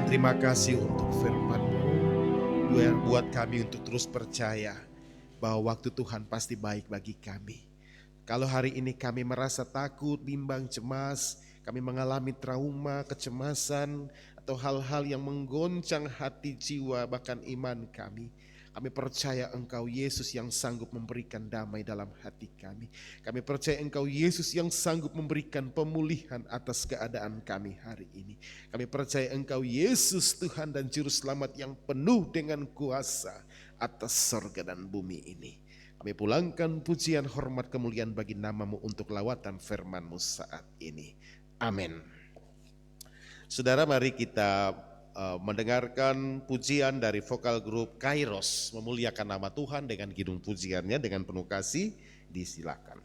terima kasih untuk firman-Mu. Buat kami untuk terus percaya bahwa waktu Tuhan pasti baik bagi kami. Kalau hari ini kami merasa takut, bimbang, cemas, kami mengalami trauma, kecemasan, atau hal-hal yang menggoncang hati, jiwa, bahkan iman kami. Kami percaya Engkau Yesus yang sanggup memberikan damai dalam hati kami. Kami percaya Engkau Yesus yang sanggup memberikan pemulihan atas keadaan kami hari ini. Kami percaya Engkau Yesus Tuhan dan Juru Selamat yang penuh dengan kuasa atas sorga dan bumi ini. Kami pulangkan pujian, hormat, kemuliaan bagi nama-Mu untuk lawatan firman-Mu saat ini. Amin. Saudara, mari kita mendengarkan pujian dari vokal grup Kairos, memuliakan nama Tuhan dengan kidung pujiannya dengan penuh kasih. Disilakan.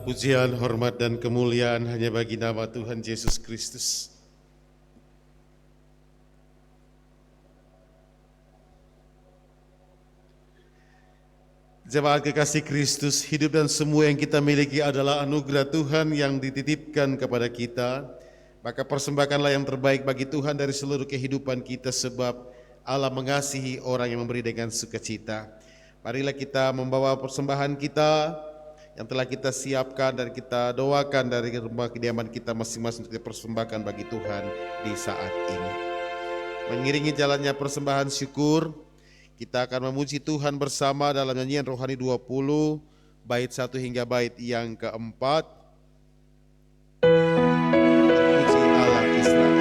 pujian, hormat, dan kemuliaan hanya bagi nama Tuhan Yesus Kristus. Jemaat kekasih Kristus, hidup dan semua yang kita miliki adalah anugerah Tuhan yang dititipkan kepada kita. Maka persembahkanlah yang terbaik bagi Tuhan dari seluruh kehidupan kita, sebab Allah mengasihi orang yang memberi dengan sukacita. Marilah kita membawa persembahan kita yang telah kita siapkan dan kita doakan dari rumah kediaman kita masing-masing untuk dipersembahkan bagi Tuhan di saat ini. Mengiringi jalannya persembahan syukur, kita akan memuji Tuhan bersama dalam nyanyian rohani 20, bait 1 hingga bait yang keempat. Terpuji Allah Israel.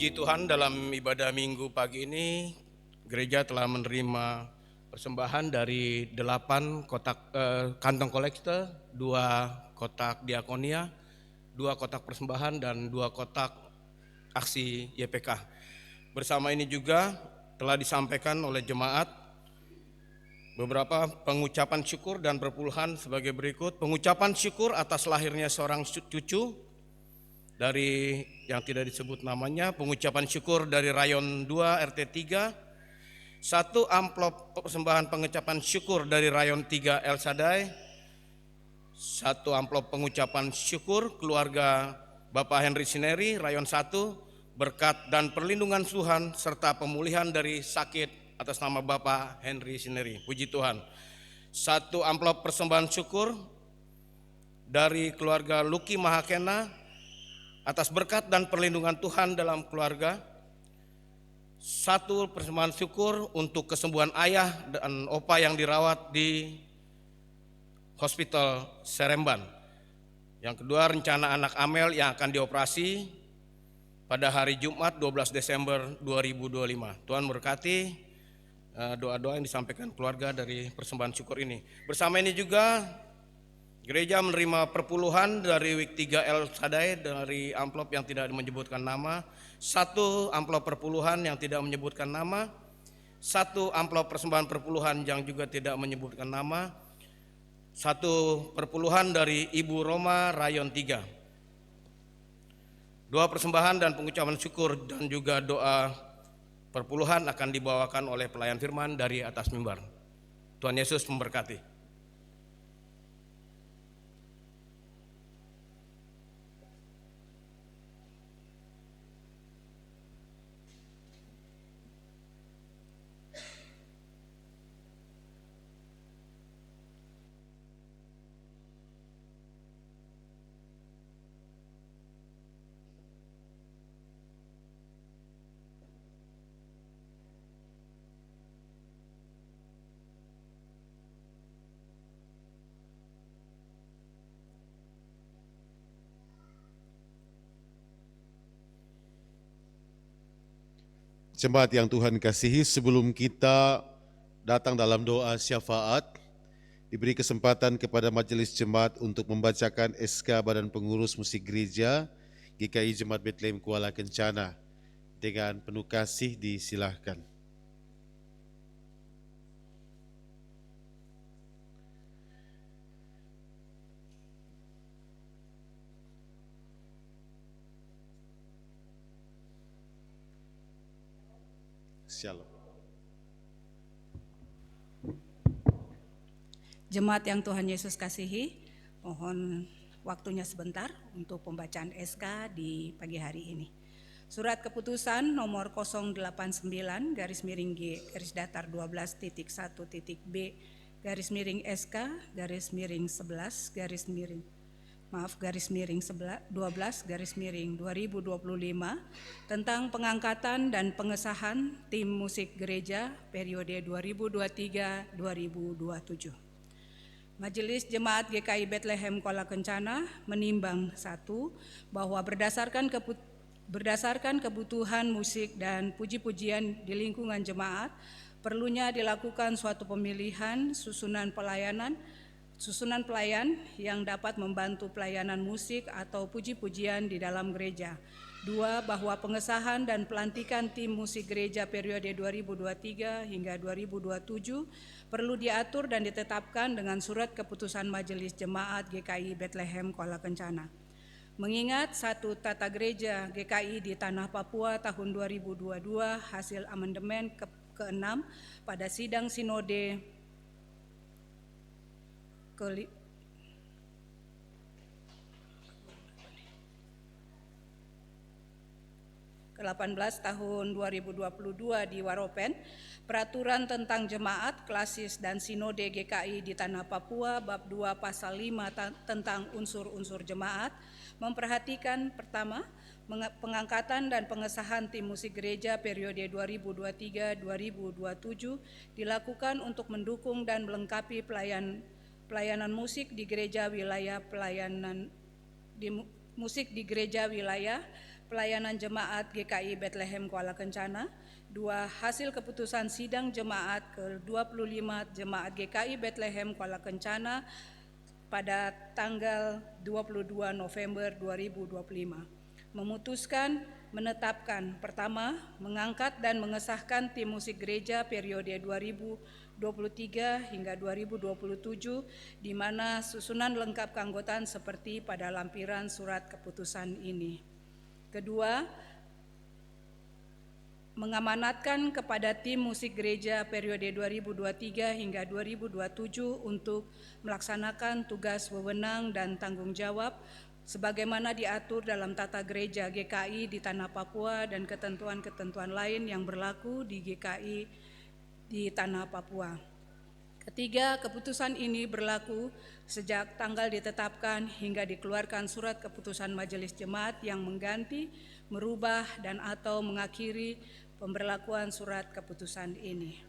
Puji Tuhan, dalam ibadah minggu pagi ini gereja telah menerima persembahan dari 8 kotak kantong kolektor, 2 kotak diakonia, 2 kotak persembahan dan 2 kotak aksi YPK. Bersama ini juga telah disampaikan oleh jemaat beberapa pengucapan syukur dan perpuluhan sebagai berikut. Pengucapan syukur atas lahirnya seorang cucu dari yang tidak disebut namanya, pengucapan syukur dari Rayon 2 RT 3, 1 amplop persembahan pengucapan syukur dari Rayon 3 El Sadai, 1 amplop pengucapan syukur keluarga Bapak Henry Sineri Rayon 1, berkat dan perlindungan Tuhan serta pemulihan dari sakit atas nama Bapak Henry Sineri. Puji Tuhan. 1 amplop persembahan syukur dari keluarga Luki Mahakena atas berkat dan perlindungan Tuhan dalam keluarga. 1 persembahan syukur untuk kesembuhan ayah dan opa yang dirawat di Hospital Seremban. Yang kedua, rencana anak Amel yang akan dioperasi pada hari Jumat 12 Desember 2025. Tuhan berkati doa-doa yang disampaikan keluarga dari persembahan syukur ini. Bersama ini juga gereja menerima perpuluhan dari Week 3 El Sadai dari amplop yang tidak menyebutkan nama, 1 amplop perpuluhan yang tidak menyebutkan nama, 1 amplop persembahan perpuluhan yang juga tidak menyebutkan nama, 1 perpuluhan dari Ibu Roma Rayon 3. 2 persembahan dan pengucapan syukur dan juga doa perpuluhan akan dibawakan oleh pelayan firman dari atas mimbar. Tuhan Yesus memberkati. Jemaat yang Tuhan kasihi, sebelum kita datang dalam doa syafaat, diberi kesempatan kepada majelis jemaat untuk membacakan SK Badan Pengurus Musik Gereja GKI Jemaat Bethlehem Kuala Kencana. Dengan penuh kasih disilahkan. Shalom. Jemaat yang Tuhan Yesus kasihi, mohon waktunya sebentar untuk pembacaan SK di pagi hari ini. Surat keputusan nomor 089 garis miring G garis datar 12.1.B garis miring SK garis miring 11 garis miring 12 garis miring 2025 tentang pengangkatan dan pengesahan tim musik gereja periode 2023-2027. Majelis Jemaat GKI Bethlehem Kuala Kencana menimbang 1. Bahwa berdasarkan kebutuhan musik dan puji-pujian di lingkungan jemaat, perlunya dilakukan suatu pemilihan susunan pelayan yang dapat membantu pelayanan musik atau puji-pujian di dalam gereja. 2. Bahwa pengesahan dan pelantikan tim musik gereja periode 2023 hingga 2027 perlu diatur dan ditetapkan dengan surat keputusan Majelis Jemaat GKI Bethlehem Kuala Kencana. Mengingat 1. Tata Gereja GKI di Tanah Papua tahun 2022 hasil amandemen ke-6 pada sidang sinode ke-18 tahun 2022 di Waropen, peraturan tentang jemaat, klasis dan sinode GKI di Tanah Papua bab 2 pasal 5 tentang unsur-unsur jemaat memperhatikan pertama, pengangkatan dan pengesahan tim musik gereja periode 2023-2027 dilakukan untuk mendukung dan melengkapi pelayanan musik di gereja wilayah pelayanan jemaat GKI Bethlehem Kuala Kencana. 2. Hasil keputusan sidang jemaat ke-25 Jemaat GKI Bethlehem Kuala Kencana pada tanggal 22 November 2025. Memutuskan menetapkan: pertama, mengangkat dan mengesahkan tim musik gereja periode 2023 hingga 2027, di mana susunan lengkap keanggotaan seperti pada lampiran surat keputusan ini. Kedua, mengamanatkan kepada tim musik gereja periode 2023 hingga 2027 untuk melaksanakan tugas wewenang dan tanggung jawab sebagaimana diatur dalam tata gereja GKI di Tanah Papua dan ketentuan-ketentuan lain yang berlaku di GKI di Tanah Papua. Ketiga, keputusan ini berlaku sejak tanggal ditetapkan hingga dikeluarkan surat keputusan Majelis Jemaat yang mengganti, merubah, dan atau mengakhiri pemberlakuan surat keputusan ini.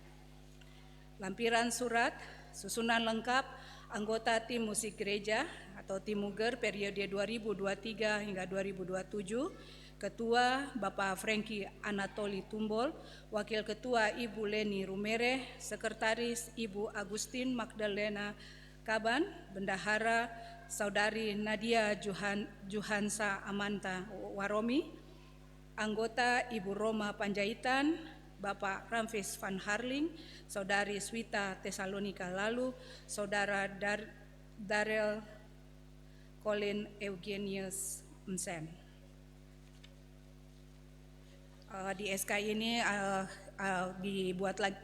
Lampiran surat, susunan lengkap anggota tim musik gereja atau tim Muger periode 2023 hingga 2027. Ketua Bapak Frankie Anatoli Tumbol, Wakil Ketua Ibu Leni Rumere, Sekretaris Ibu Agustin Magdalena Kaban, Bendahara Saudari Nadia Juhansa Amanta Waromi, anggota Ibu Roma Panjaitan, Bapak Ramfis Van Harling, Saudari Swita Tesalonika Lalu, Saudara Darel Colin Eugenius Msen. Di SK ini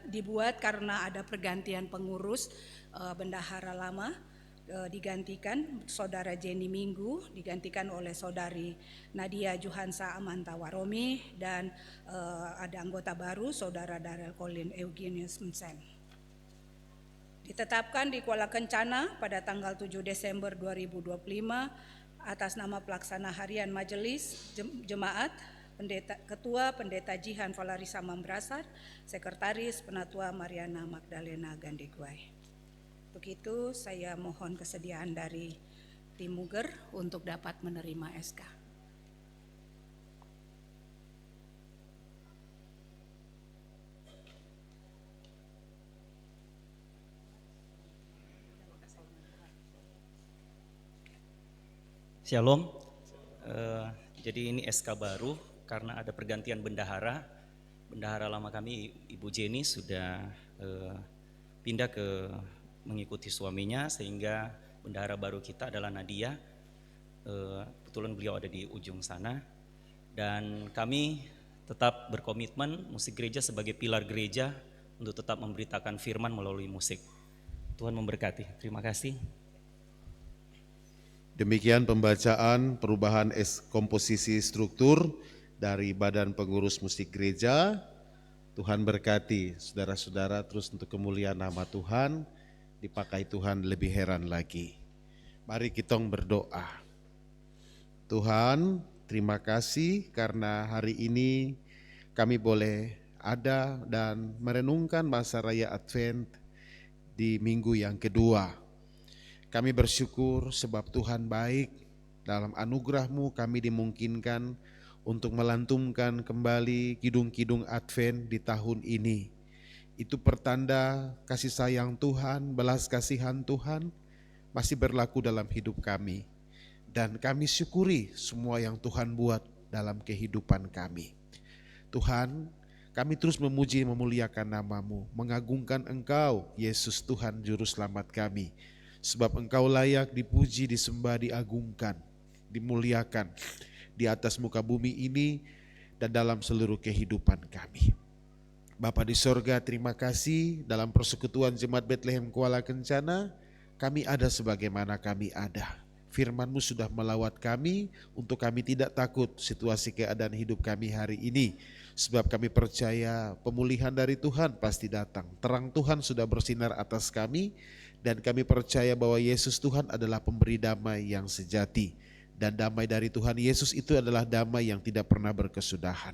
dibuat karena ada pergantian pengurus. Bendahara lama digantikan Saudara Jenny Minggu, digantikan oleh Saudari Nadia Juhansa Amanta Waromi, dan ada anggota baru Saudara Darel Colin Eugenius Msen. Ditetapkan di Kuala Kencana pada tanggal 7 Desember 2025 atas nama pelaksana harian Majelis Jemaat, Ketua Pendeta Jihan Valarisa Mambrasar, Sekretaris Penatua Mariana Magdalena Gandegwai. Untuk itu saya mohon kesediaan dari tim Muger untuk dapat menerima SK. Shalom. Jadi ini SK baru karena ada pergantian bendahara. Bendahara lama kami Ibu Jenny sudah pindah ke mengikuti suaminya, sehingga bendahara baru kita adalah Nadia. Kebetulan beliau ada di ujung sana, dan kami tetap berkomitmen musik gereja sebagai pilar gereja untuk tetap memberitakan firman melalui musik. Tuhan memberkati. Terima kasih. Demikian pembacaan perubahan komposisi struktur dari Badan Pengurus Musik Gereja. Tuhan berkati saudara-saudara terus untuk kemuliaan nama Tuhan. Dipakai Tuhan lebih heran lagi. Mari kita berdoa. Tuhan, terima kasih karena hari ini kami boleh ada dan merenungkan masa raya Advent di minggu yang kedua. Kami bersyukur sebab Tuhan baik, dalam anugerah-Mu kami dimungkinkan untuk melantunkan kembali kidung-kidung Advent di tahun ini. Itu pertanda kasih sayang Tuhan, belas kasihan Tuhan masih berlaku dalam hidup kami. Dan kami syukuri semua yang Tuhan buat dalam kehidupan kami. Tuhan, kami terus memuji memuliakan nama-Mu, mengagungkan Engkau, Yesus Tuhan Juru Selamat kami. Sebab Engkau layak dipuji, disembah, diagungkan, dimuliakan di atas muka bumi ini dan dalam seluruh kehidupan kami. Bapa di sorga, terima kasih dalam persekutuan Jemaat Bethlehem Kuala Kencana, kami ada sebagaimana kami ada. Firman-Mu sudah melawat kami untuk kami tidak takut situasi keadaan hidup kami hari ini. Sebab kami percaya pemulihan dari Tuhan pasti datang. Terang Tuhan sudah bersinar atas kami dan kami percaya bahwa Yesus Tuhan adalah pemberi damai yang sejati. Dan damai dari Tuhan Yesus itu adalah damai yang tidak pernah berkesudahan.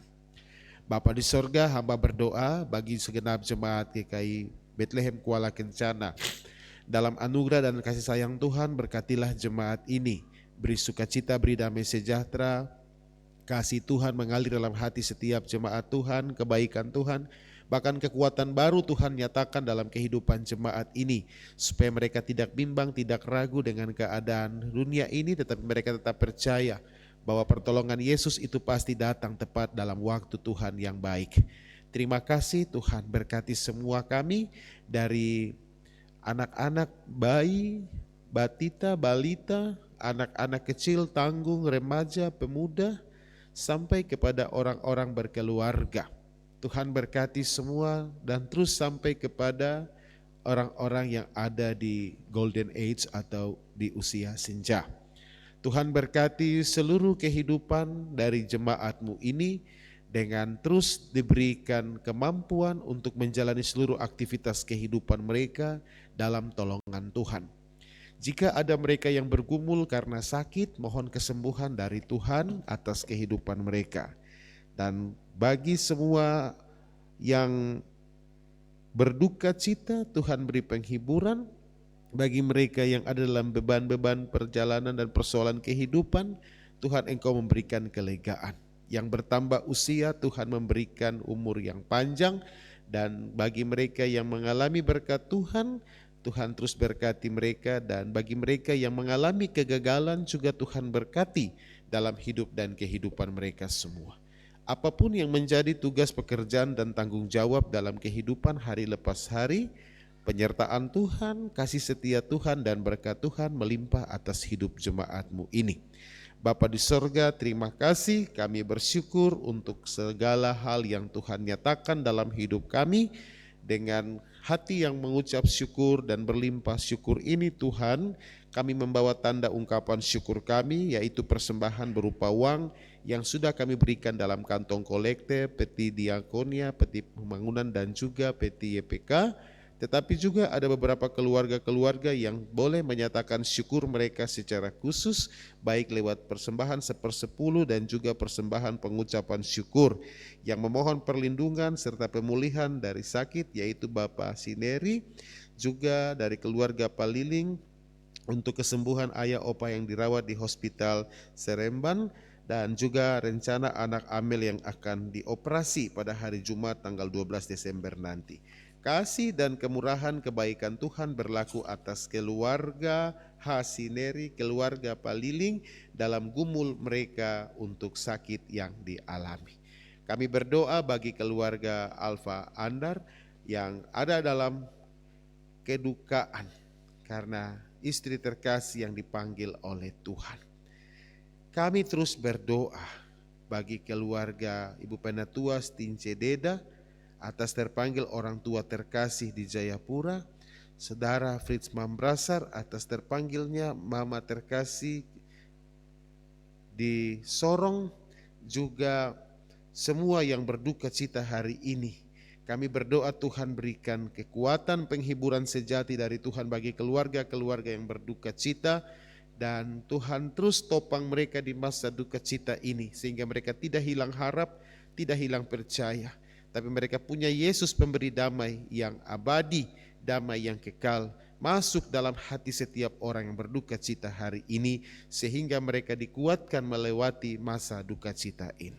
Bapa di sorga, hamba berdoa bagi segenap jemaat GKI Bethlehem Kuala Kencana. Dalam anugerah dan kasih sayang Tuhan, berkatilah jemaat ini. Beri sukacita, beri damai sejahtera, kasih Tuhan mengalir dalam hati setiap jemaat Tuhan, kebaikan Tuhan, bahkan kekuatan baru Tuhan nyatakan dalam kehidupan jemaat ini, supaya mereka tidak bimbang, tidak ragu dengan keadaan dunia ini, tetapi mereka tetap percaya bahwa pertolongan Yesus itu pasti datang tepat dalam waktu Tuhan yang baik. Terima kasih Tuhan, berkati semua kami dari anak-anak bayi, batita, balita, anak-anak kecil, tanggung, remaja, pemuda, sampai kepada orang-orang berkeluarga. Tuhan berkati semua dan terus sampai kepada orang-orang yang ada di golden age atau di usia senja. Tuhan berkati seluruh kehidupan dari jemaat-Mu ini dengan terus diberikan kemampuan untuk menjalani seluruh aktivitas kehidupan mereka dalam tolongan Tuhan. Jika ada mereka yang bergumul karena sakit, mohon kesembuhan dari Tuhan atas kehidupan mereka. Dan bagi semua yang berduka cita, Tuhan beri penghiburan. Bagi mereka yang ada dalam beban-beban perjalanan dan persoalan kehidupan, Tuhan Engkau memberikan kelegaan. Yang bertambah usia, Tuhan memberikan umur yang panjang. Dan bagi mereka yang mengalami berkat Tuhan, Tuhan terus berkati mereka. Dan bagi mereka yang mengalami kegagalan juga Tuhan berkati dalam hidup dan kehidupan mereka semua. Apapun yang menjadi tugas pekerjaan dan tanggung jawab dalam kehidupan hari lepas hari, penyertaan Tuhan, kasih setia Tuhan dan berkat Tuhan melimpah atas hidup jemaat-Mu ini. Bapa di sorga, terima kasih, kami bersyukur untuk segala hal yang Tuhan nyatakan dalam hidup kami. Dengan hati yang mengucap syukur dan berlimpah syukur ini Tuhan, kami membawa tanda ungkapan syukur kami, yaitu persembahan berupa uang yang sudah kami berikan dalam kantong kolekte, peti diakonia, peti pembangunan dan juga peti YPK. Tetapi juga ada beberapa keluarga-keluarga yang boleh menyatakan syukur mereka secara khusus, baik lewat persembahan 1/10 dan juga persembahan pengucapan syukur, yang memohon perlindungan serta pemulihan dari sakit, yaitu Bapak Sineri, juga dari keluarga Paliling, untuk kesembuhan ayah opa yang dirawat di Hospital Seremban, dan juga rencana anak Amel yang akan dioperasi pada hari Jumat tanggal 12 Desember nanti. Kasih dan kemurahan kebaikan Tuhan berlaku atas keluarga Hasineri, keluarga Paliling dalam gumul mereka untuk sakit yang dialami. Kami berdoa bagi keluarga Alfa Andar yang ada dalam kedukaan karena istri terkasih yang dipanggil oleh Tuhan. Kami terus berdoa bagi keluarga Ibu Penatua Stince Deda atas terpanggil orang tua terkasih di Jayapura, Saudara Fritz Mambrasar atas terpanggilnya mama terkasih di Sorong, juga semua yang berduka cita hari ini. Kami berdoa Tuhan berikan kekuatan penghiburan sejati dari Tuhan bagi keluarga-keluarga yang berduka cita, dan Tuhan terus topang mereka di masa duka cita ini sehingga mereka tidak hilang harap, tidak hilang percaya. Tapi mereka punya Yesus pemberi damai yang abadi, damai yang kekal, masuk dalam hati setiap orang yang berduka cita hari ini, sehingga mereka dikuatkan melewati masa duka cita ini.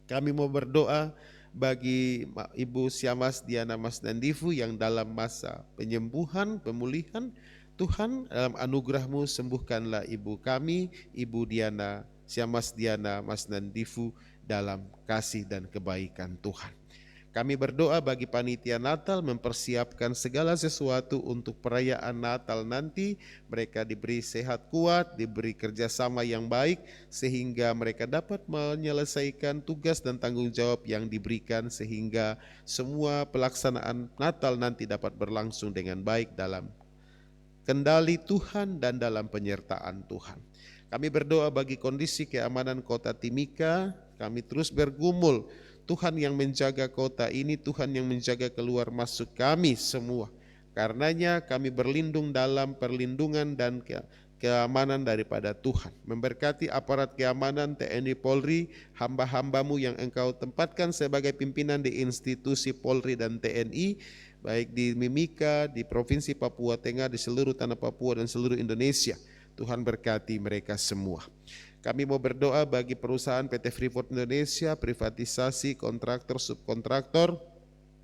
Kami mau berdoa bagi Ibu Siamas Diana Mas Nandifu yang dalam masa penyembuhan, pemulihan. Tuhan dalam anugerah-Mu sembuhkanlah ibu kami, Ibu Diana, Siamas Diana Mas Nandifu dalam kasih dan kebaikan Tuhan. Kami berdoa bagi panitia Natal mempersiapkan segala sesuatu untuk perayaan Natal nanti. Mereka diberi sehat kuat, diberi kerjasama yang baik, sehingga mereka dapat menyelesaikan tugas dan tanggung jawab yang diberikan, sehingga semua pelaksanaan Natal nanti dapat berlangsung dengan baik dalam kendali Tuhan dan dalam penyertaan Tuhan. Kami berdoa bagi kondisi keamanan kota Timika. Kami terus bergumul, Tuhan yang menjaga kota ini, Tuhan yang menjaga keluar masuk kami semua. Karenanya kami berlindung dalam perlindungan dan keamanan daripada Tuhan. Memberkati aparat keamanan TNI Polri, hamba-hambamu yang Engkau tempatkan sebagai pimpinan di institusi Polri dan TNI, baik di Mimika, di Provinsi Papua Tengah, di seluruh tanah Papua dan seluruh Indonesia. Tuhan berkati mereka semua. Kami mau berdoa bagi perusahaan PT Freeport Indonesia, privatisasi, kontraktor, subkontraktor,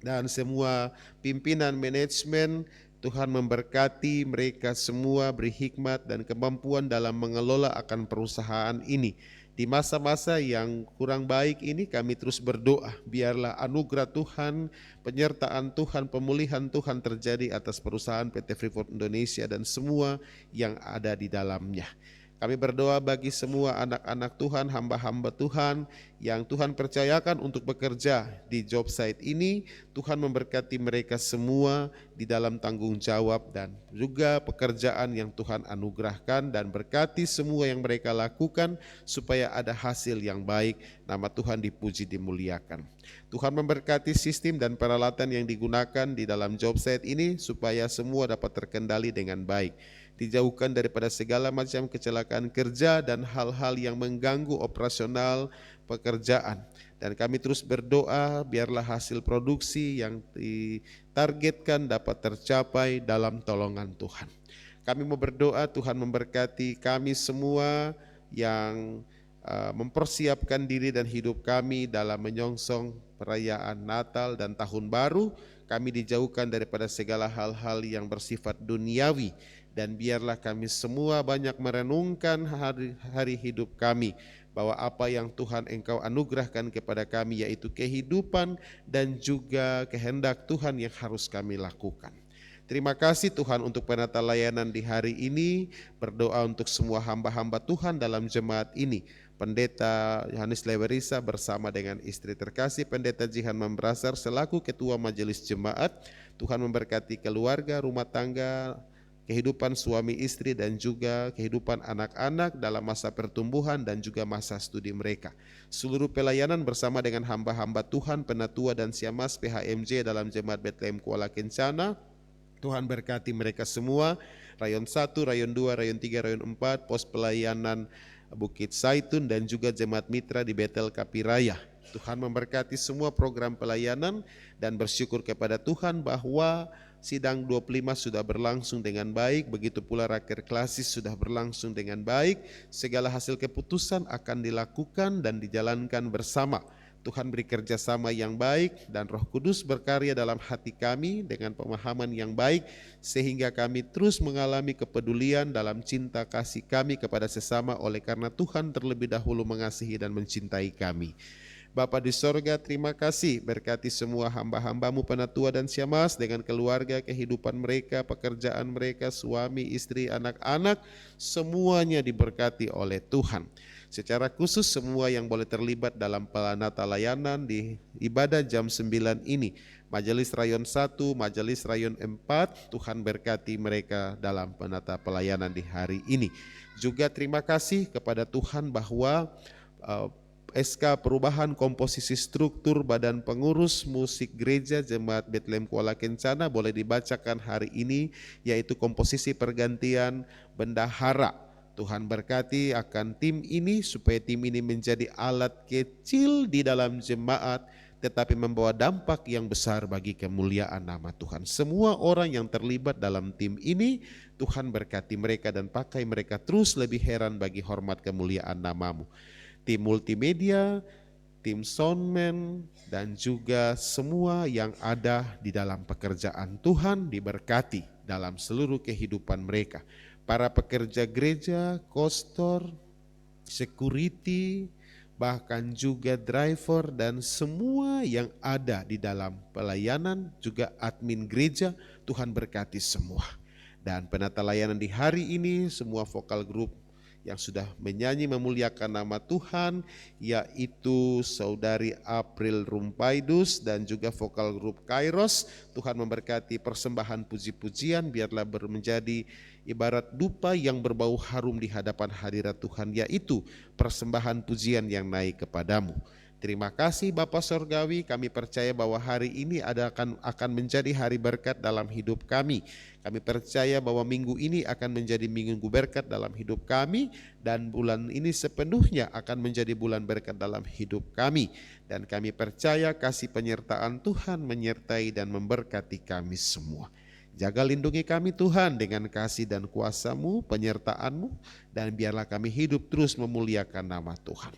dan semua pimpinan manajemen. Tuhan memberkati mereka semua, beri hikmat dan kemampuan dalam mengelola akan perusahaan ini. Di masa-masa yang kurang baik ini kami terus berdoa, biarlah anugerah Tuhan, penyertaan Tuhan, pemulihan Tuhan terjadi atas perusahaan PT Freeport Indonesia dan semua yang ada di dalamnya. Kami berdoa bagi semua anak-anak Tuhan, hamba-hamba Tuhan yang Tuhan percayakan untuk bekerja di job site ini. Tuhan memberkati mereka semua di dalam tanggung jawab dan juga pekerjaan yang Tuhan anugerahkan, dan berkati semua yang mereka lakukan supaya ada hasil yang baik, nama Tuhan dipuji dimuliakan. Tuhan memberkati sistem dan peralatan yang digunakan di dalam job site ini supaya semua dapat terkendali dengan baik. Dijauhkan daripada segala macam kecelakaan kerja dan hal-hal yang mengganggu operasional pekerjaan. Dan kami terus berdoa biarlah hasil produksi yang ditargetkan dapat tercapai dalam tolongan Tuhan. Kami mau berdoa Tuhan memberkati kami semua yang mempersiapkan diri dan hidup kami dalam menyongsong perayaan Natal dan Tahun Baru. Kami dijauhkan daripada segala hal-hal yang bersifat duniawi. Dan biarlah kami semua banyak merenungkan hari hidup kami, bahwa apa yang Tuhan Engkau anugerahkan kepada kami yaitu kehidupan dan juga kehendak Tuhan yang harus kami lakukan. Terima kasih Tuhan untuk penata layanan di hari ini. Berdoa untuk semua hamba-hamba Tuhan dalam jemaat ini. Pendeta Yohanes Lewerisa bersama dengan istri terkasih Pendeta Jihan Mambrasar selaku Ketua Majelis Jemaat. Tuhan memberkati keluarga, rumah tangga, kehidupan suami istri dan juga kehidupan anak-anak dalam masa pertumbuhan dan juga masa studi mereka. Seluruh pelayanan bersama dengan hamba-hamba Tuhan, penatua dan siamas PHMJ dalam Jemaat Bethlehem Kuala Kencana. Tuhan berkati mereka semua, Rayon 1, Rayon 2, Rayon 3, Rayon 4, pos pelayanan Bukit Saitun dan juga Jemaat Mitra di Betel Kapiraya. Tuhan memberkati semua program pelayanan dan bersyukur kepada Tuhan bahwa Sidang 25 sudah berlangsung dengan baik, begitu pula raker klasis sudah berlangsung dengan baik. Segala hasil keputusan akan dilakukan dan dijalankan bersama. Tuhan beri kerjasama yang baik dan Roh Kudus berkarya dalam hati kami dengan pemahaman yang baik, sehingga kami terus mengalami kepedulian dalam cinta kasih kami kepada sesama oleh karena Tuhan terlebih dahulu mengasihi dan mencintai kami. Bapa di sorga, terima kasih, berkati semua hamba-hambamu penatua dan siamas dengan keluarga, kehidupan mereka, pekerjaan mereka, suami, istri, anak-anak, semuanya diberkati oleh Tuhan. Secara khusus semua yang boleh terlibat dalam penata layanan di ibadah jam 9 ini, Majelis Rayon 1, Majelis Rayon 4, Tuhan berkati mereka dalam penata pelayanan di hari ini. Juga terima kasih kepada Tuhan bahwa SK perubahan komposisi struktur Badan Pengurus Musik Gereja Jemaat Bethlehem Kuala Kencana boleh dibacakan hari ini, yaitu komposisi pergantian bendahara. Tuhan berkati akan tim ini supaya tim ini menjadi alat kecil di dalam jemaat tetapi membawa dampak yang besar bagi kemuliaan nama Tuhan. Semua orang yang terlibat dalam tim ini, Tuhan berkati mereka dan pakai mereka terus lebih heran bagi hormat kemuliaan nama-Mu. Tim multimedia, tim soundman, dan juga semua yang ada di dalam pekerjaan Tuhan diberkati dalam seluruh kehidupan mereka. Para pekerja gereja, kostor, security, bahkan juga driver dan semua yang ada di dalam pelayanan, juga admin gereja, Tuhan berkati semua. Dan penata layanan di hari ini, semua vokal group yang sudah menyanyi memuliakan nama Tuhan, yaitu Saudari April Rumpaidus dan juga vokal grup Kairos. Tuhan memberkati persembahan puji-pujian, biarlah menjadi ibarat dupa yang berbau harum di hadapan hadirat Tuhan, yaitu persembahan pujian yang naik kepadamu. Terima kasih Bapa Sorgawi, kami percaya bahwa hari ini akan menjadi hari berkat dalam hidup kami. Kami percaya bahwa minggu ini akan menjadi minggu berkat dalam hidup kami, dan bulan ini sepenuhnya akan menjadi bulan berkat dalam hidup kami. Dan kami percaya kasih penyertaan Tuhan menyertai dan memberkati kami semua. Jaga lindungi kami Tuhan dengan kasih dan kuasa-Mu, penyertaan-Mu, dan biarlah kami hidup terus memuliakan nama Tuhan.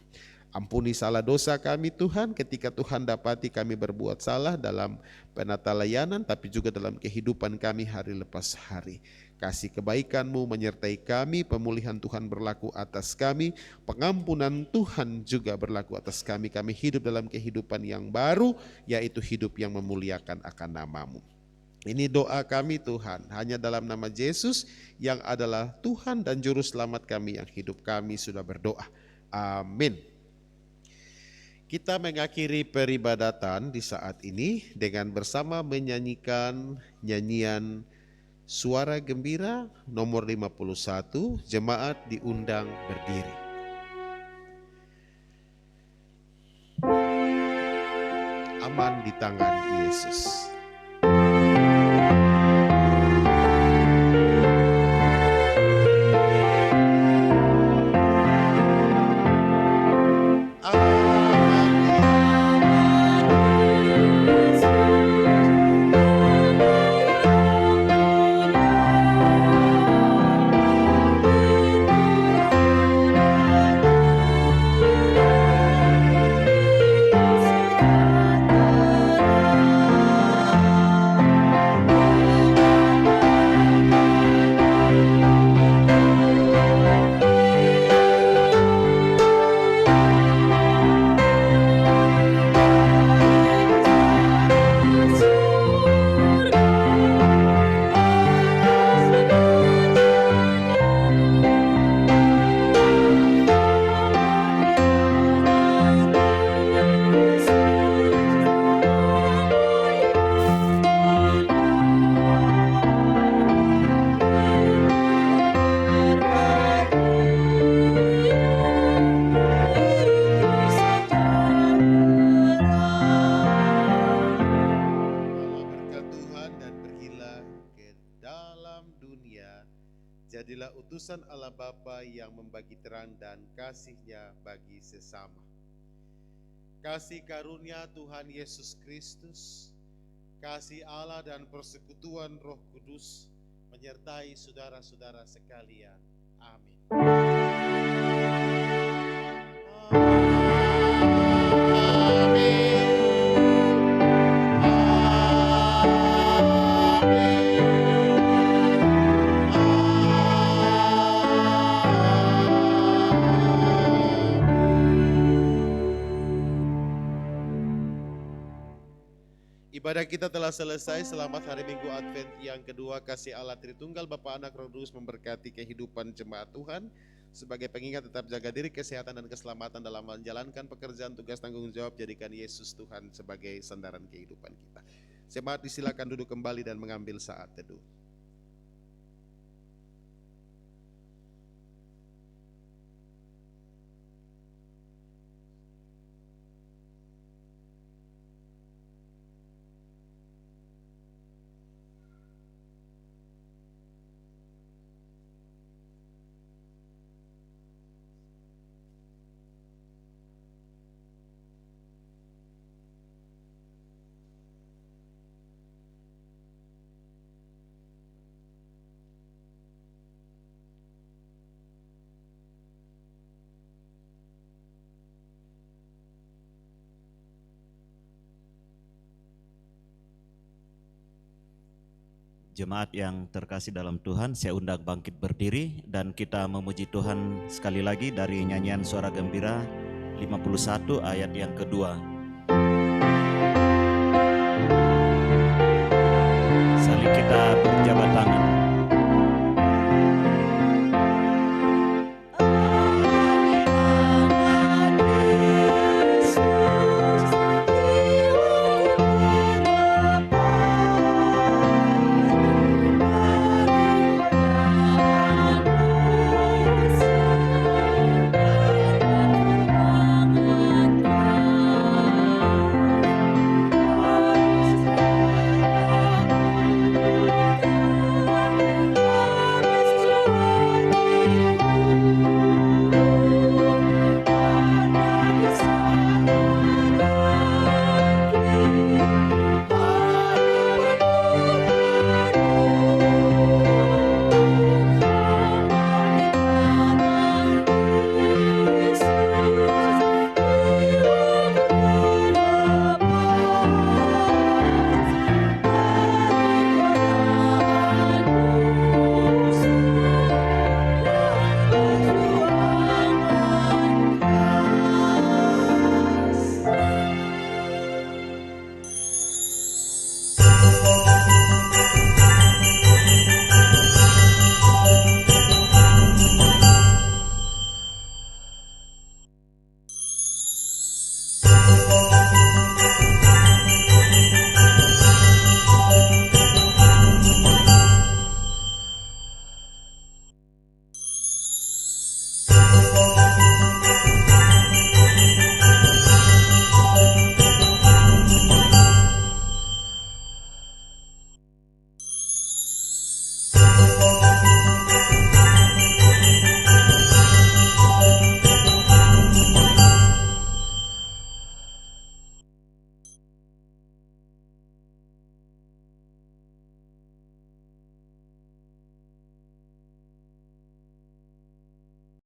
Ampuni salah dosa kami Tuhan ketika Tuhan dapati kami berbuat salah dalam penata layanan, tapi juga dalam kehidupan kami hari lepas hari. Kasih kebaikan-Mu menyertai kami, pemulihan Tuhan berlaku atas kami, pengampunan Tuhan juga berlaku atas kami. Kami hidup dalam kehidupan yang baru, yaitu hidup yang memuliakan akan nama-Mu. Ini doa kami Tuhan, hanya dalam nama Yesus yang adalah Tuhan dan Juru Selamat kami yang hidup kami sudah berdoa. Amin. Kita mengakhiri peribadatan di saat ini dengan bersama menyanyikan nyanyian Suara Gembira nomor 51, jemaat diundang berdiri. Aman di tangan Yesus. Jadilah utusan Allah Bapa yang membagi terang dan kasih-Nya bagi sesama. Kasih karunia Tuhan Yesus Kristus, kasih Allah dan persekutuan Roh Kudus menyertai saudara-saudara sekalian. Amin. Ibadah kita telah selesai. Selamat hari Minggu Advent yang kedua. Kasih Allah Tritunggal Bapa, Anak, Roh Kudus memberkati kehidupan jemaat Tuhan. Sebagai pengingat, tetap jaga diri, kesehatan dan keselamatan dalam menjalankan pekerjaan tugas tanggung jawab. Jadikan Yesus Tuhan sebagai sandaran kehidupan kita. Jemaat disilakan duduk kembali dan mengambil saat teduh. Jemaat yang terkasih dalam Tuhan, saya undang bangkit berdiri dan kita memuji Tuhan sekali lagi dari nyanyian Suara Gembira 51 ayat yang kedua. Saling kita berjabat tangan.